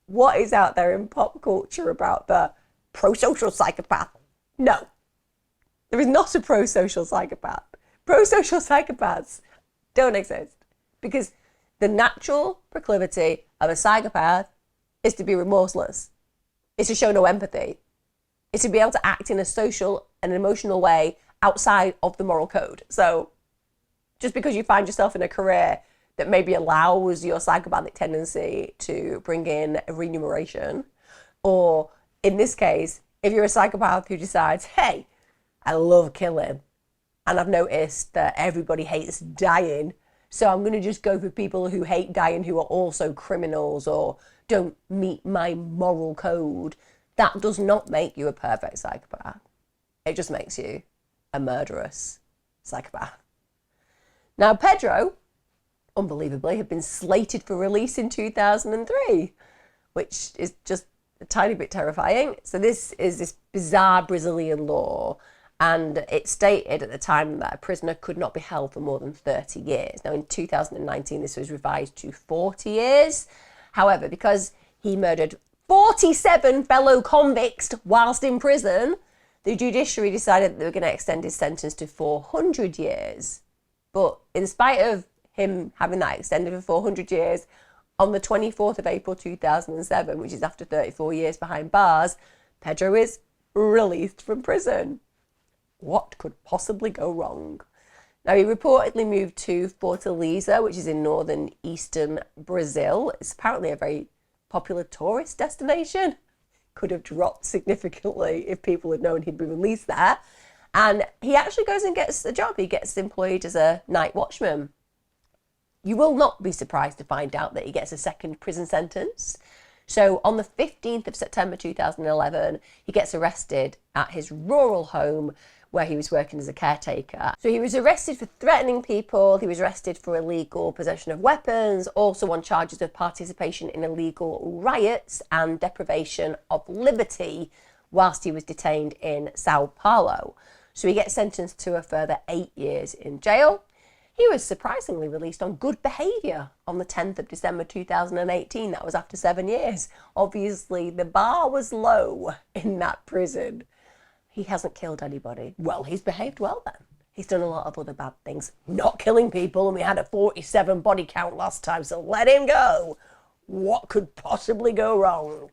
what is out there in pop culture about the pro-social psychopath. No, there is not a pro-social psychopath. Pro-social psychopaths don't exist because the natural proclivity of a psychopath is to be remorseless. It's to show no empathy. It's to be able to act in a social and emotional way outside of the moral code. So just because you find yourself in a career that maybe allows your psychopathic tendency to bring in remuneration, or in this case, if you're a psychopath who decides, hey, I love killing, and I've noticed that everybody hates dying, so I'm going to just go for people who hate dying who are also criminals or don't meet my moral code, that does not make you a perfect psychopath. It just makes you a murderous psychopath. Now, Pedro, unbelievably, had been slated for release in 2003, which is just a tiny bit terrifying. So this is this bizarre Brazilian law, and it stated at the time that a prisoner could not be held for more than 30 years. Now, in 2019, this was revised to 40 years. However, because he murdered 47 fellow convicts whilst in prison, the judiciary decided that they were going to extend his sentence to 400 years. But in spite of him having that extended for 400 years, on the 24th of April 2007, which is after 34 years behind bars, Pedro is released from prison. What could possibly go wrong? Now, he reportedly moved to Fortaleza, which is in northern eastern Brazil. It's apparently a very popular tourist destination. Could have dropped significantly if people had known he'd been released there. And he actually goes and gets a job. He gets employed as a night watchman. You will not be surprised to find out that he gets a second prison sentence. So on the 15th of September 2011, he gets arrested at his rural home where he was working as a caretaker. So he was arrested for threatening people, he was arrested for illegal possession of weapons, also on charges of participation in illegal riots and deprivation of liberty whilst he was detained in Sao Paulo. So he gets sentenced to a further 8 years in jail. He was surprisingly released on good behaviour on the 10th of December 2018. That was after 7 years. Obviously, the bar was low in that prison. He hasn't killed anybody. Well, he's behaved well then. He's done a lot of other bad things. Not killing people, and we had a 47 body count last time, so let him go. What could possibly go wrong?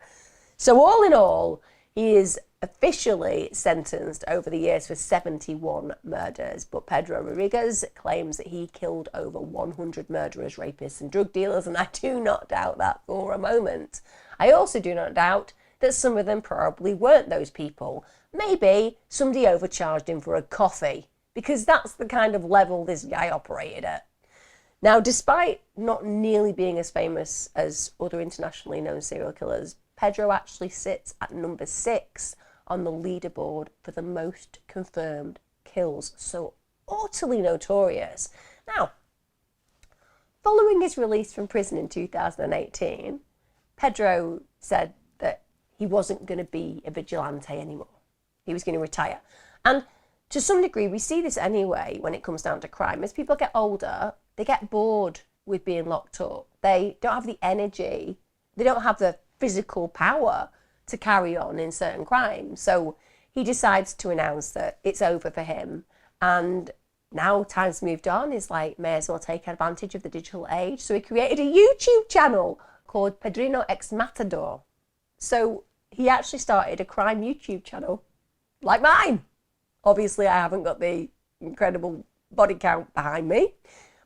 So all in all, he is officially sentenced over the years for 71 murders, but Pedro Rodrigues claims that he killed over 100 murderers, rapists and drug dealers, and I do not doubt that for a moment. I also do not doubt that some of them probably weren't those people. Maybe somebody overcharged him for a coffee, because that's the kind of level this guy operated at. Now, despite not nearly being as famous as other internationally known serial killers, Pedro actually sits at number 6 on the leaderboard for the most confirmed kills. So utterly notorious. Now, following his release from prison in 2018, Pedro said that he wasn't going to be a vigilante anymore. He was going to retire. And to some degree, we see this anyway when it comes down to crime. As people get older, they get bored with being locked up. They don't have the energy. They don't have the physical power to carry on in certain crimes. So he decides to announce that it's over for him. And now time's moved on. He's like, may as well take advantage of the digital age. So he created a YouTube channel called Padrino X Matador. So he actually started a crime YouTube channel like mine. Obviously, I haven't got the incredible body count behind me,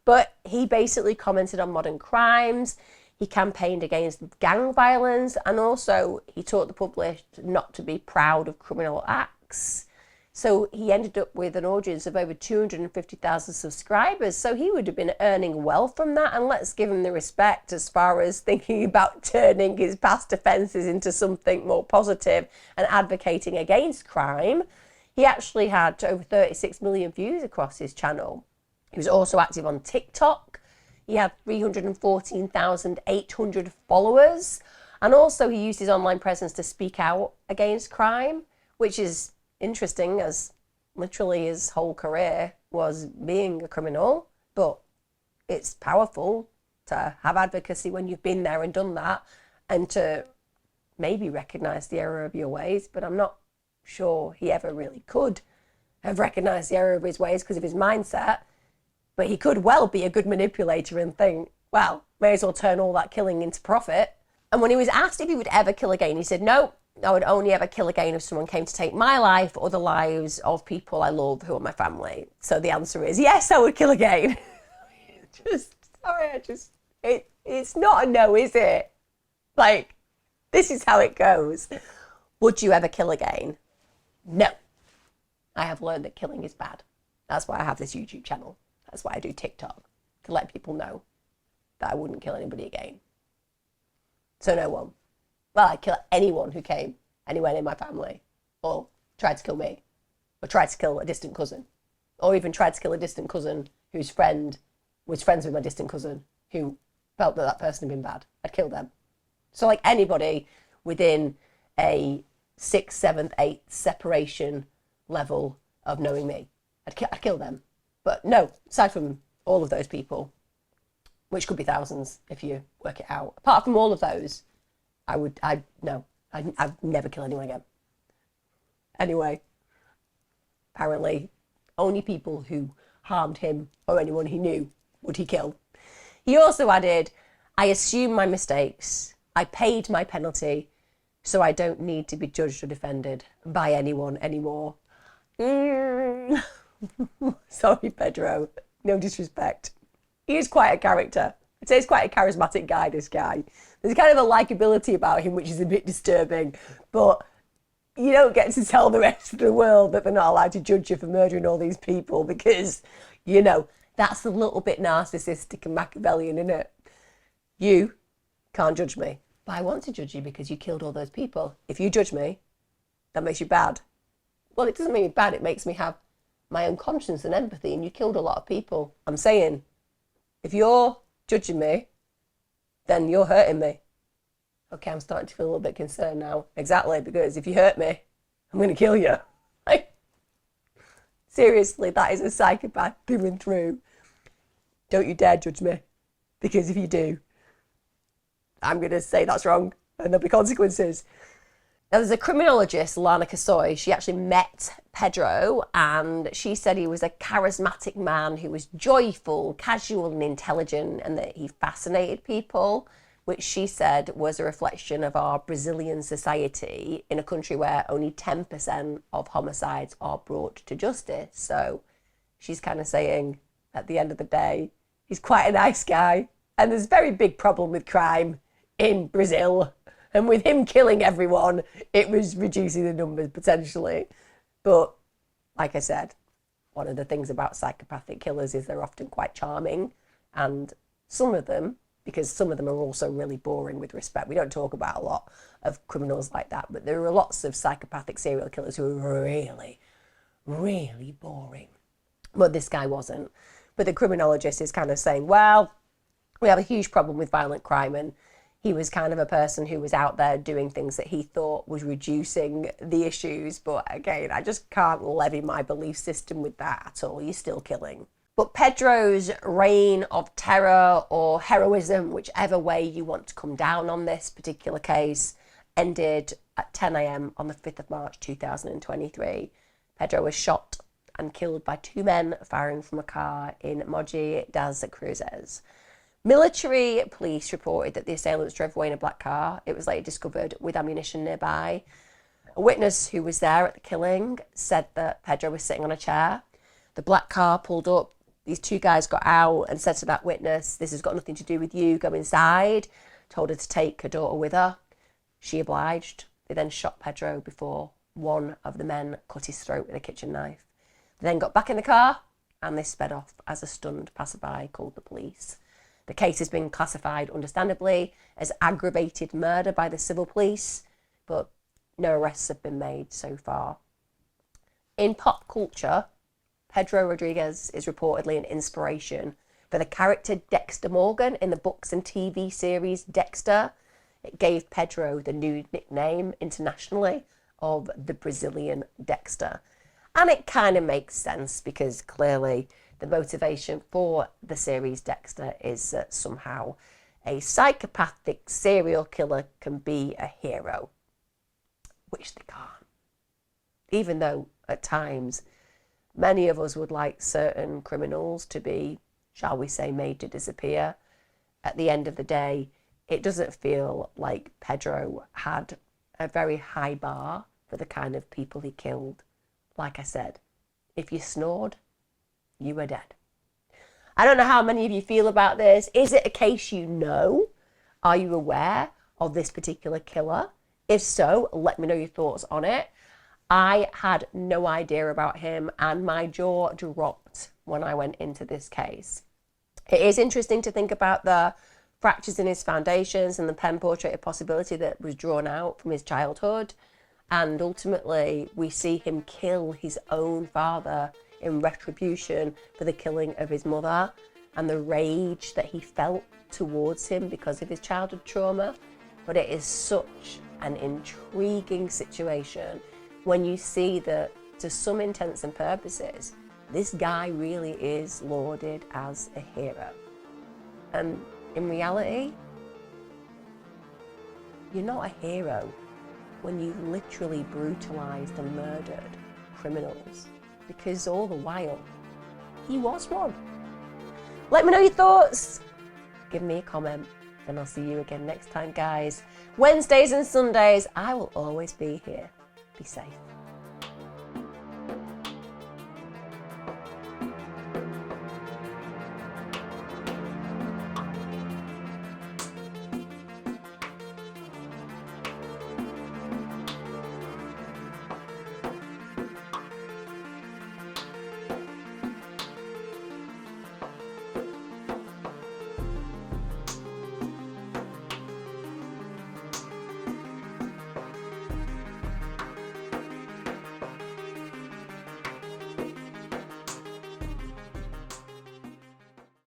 but he basically commented on modern crimes. He campaigned against gang violence, and also he taught the public not to be proud of criminal acts. So he ended up with an audience of over 250,000 subscribers. So he would have been earning well from that. And let's give him the respect as far as thinking about turning his past offences into something more positive and advocating against crime. He actually had over 36 million views across his channel. He was also active on TikTok. He had 314,800 followers. And also he used his online presence to speak out against crime, which is interesting, as literally his whole career was being a criminal. But it's powerful to have advocacy when you've been there and done that, and to maybe recognise the error of your ways. But I'm not sure he ever really could have recognised the error of his ways because of his mindset. But he could well be a good manipulator and think, well, may as well turn all that killing into profit. And when he was asked if he would ever kill again, he said, no, I would only ever kill again if someone came to take my life or the lives of people I love who are my family. So the answer is, yes, I would kill again. It's not a no, is it? Like, this is how it goes. Would you ever kill again? No. I have learned that killing is bad. That's why I have this YouTube channel. That's why I do TikTok, to let people know that I wouldn't kill anybody again. So no one. Well, I'd kill anyone who came anywhere near my family, or tried to kill me, or tried to kill a distant cousin, or even tried to kill a distant cousin whose friend was friends with my distant cousin who felt that that person had been bad. I'd kill them. So like anybody within a 6th, 7th, 8th separation level of knowing me, I'd kill them. But no, aside from all of those people, which could be thousands if you work it out, apart from all of those, I'd never kill anyone again. Anyway, apparently only people who harmed him or anyone he knew would he kill. He also added, I assume my mistakes. I paid my penalty, so I don't need to be judged or defended by anyone anymore. Sorry, Pedro. No disrespect. He is quite a character. I'd say he's quite a charismatic guy, this guy. There's kind of a likability about him, which is a bit disturbing. But you don't get to tell the rest of the world that they're not allowed to judge you for murdering all these people because, you know, that's a little bit narcissistic and Machiavellian, isn't it? You can't judge me. But I want to judge you because you killed all those people. If you judge me, that makes you bad. Well, it doesn't make me bad. It makes me have my own conscience and empathy, and you killed a lot of people. I'm saying, if you're judging me, then you're hurting me. Okay, I'm starting to feel a little bit concerned now. Exactly, because if you hurt me, I'm going to kill you. Like, seriously, that is a psychopath through and through. Don't you dare judge me, because if you do, I'm going to say that's wrong, and there'll be consequences. Now, there's a criminologist, Lana Kasoy. She actually met Pedro, and she said he was a charismatic man who was joyful, casual, and intelligent, and that he fascinated people, which she said was a reflection of our Brazilian society in a country where only 10% of homicides are brought to justice. So she's kind of saying, at the end of the day, he's quite a nice guy, and there's a very big problem with crime in Brazil. And with him killing everyone, it was reducing the numbers potentially. But like I said, one of the things about psychopathic killers is they're often quite charming. And some of them, because some of them are also really boring with respect. We don't talk about a lot of criminals like that, but there are lots of psychopathic serial killers who are really, really boring. But this guy wasn't. But the criminologist is kind of saying, well, we have a huge problem with violent crime, and he was kind of a person who was out there doing things that he thought was reducing the issues. But again, I just can't levy my belief system with that at all. You're still killing. But Pedro's reign of terror or heroism, whichever way you want to come down on this particular case, ended at 10 a.m. on the 5th of March 2023. Pedro was shot and killed by two men firing from a car in Mogi das Cruzes. Military police reported that the assailants drove away in a black car. It was later discovered with ammunition nearby. A witness who was there at the killing said that Pedro was sitting on a chair. The black car pulled up. These two guys got out and said to that witness, "This has got nothing to do with you, go inside." Told her to take her daughter with her. She obliged. They then shot Pedro before one of the men cut his throat with a kitchen knife. They then got back in the car and they sped off as a stunned passerby called the police. The case has been classified, understandably, as aggravated murder by the civil police, but no arrests have been made so far. In pop culture, Pedro Rodrigues is reportedly an inspiration for the character Dexter Morgan in the books and TV series Dexter. It gave Pedro the new nickname internationally of the Brazilian Dexter. And it kind of makes sense because clearly the motivation for the series Dexter is that somehow a psychopathic serial killer can be a hero, which they can't. Even though at times many of us would like certain criminals to be, shall we say, made to disappear. At the end of the day, it doesn't feel like Pedro had a very high bar for the kind of people he killed. Like I said, if you snored, you were dead. I don't know how many of you feel about this. Is it a case you know? Are you aware of this particular killer? If so, let me know your thoughts on it. I had no idea about him and my jaw dropped when I went into this case. It is interesting to think about the fractures in his foundations and the pen portrait of possibility that was drawn out from his childhood. And ultimately, we see him kill his own father in retribution for the killing of his mother and the rage that he felt towards him because of his childhood trauma. But it is such an intriguing situation when you see that, to some intents and purposes, this guy really is lauded as a hero. And in reality, you're not a hero when you've literally brutalised and murdered criminals, because all the while, he was one. Let me know your thoughts. Give me a comment, and I'll see you again next time, guys. Wednesdays and Sundays, I will always be here. Be safe.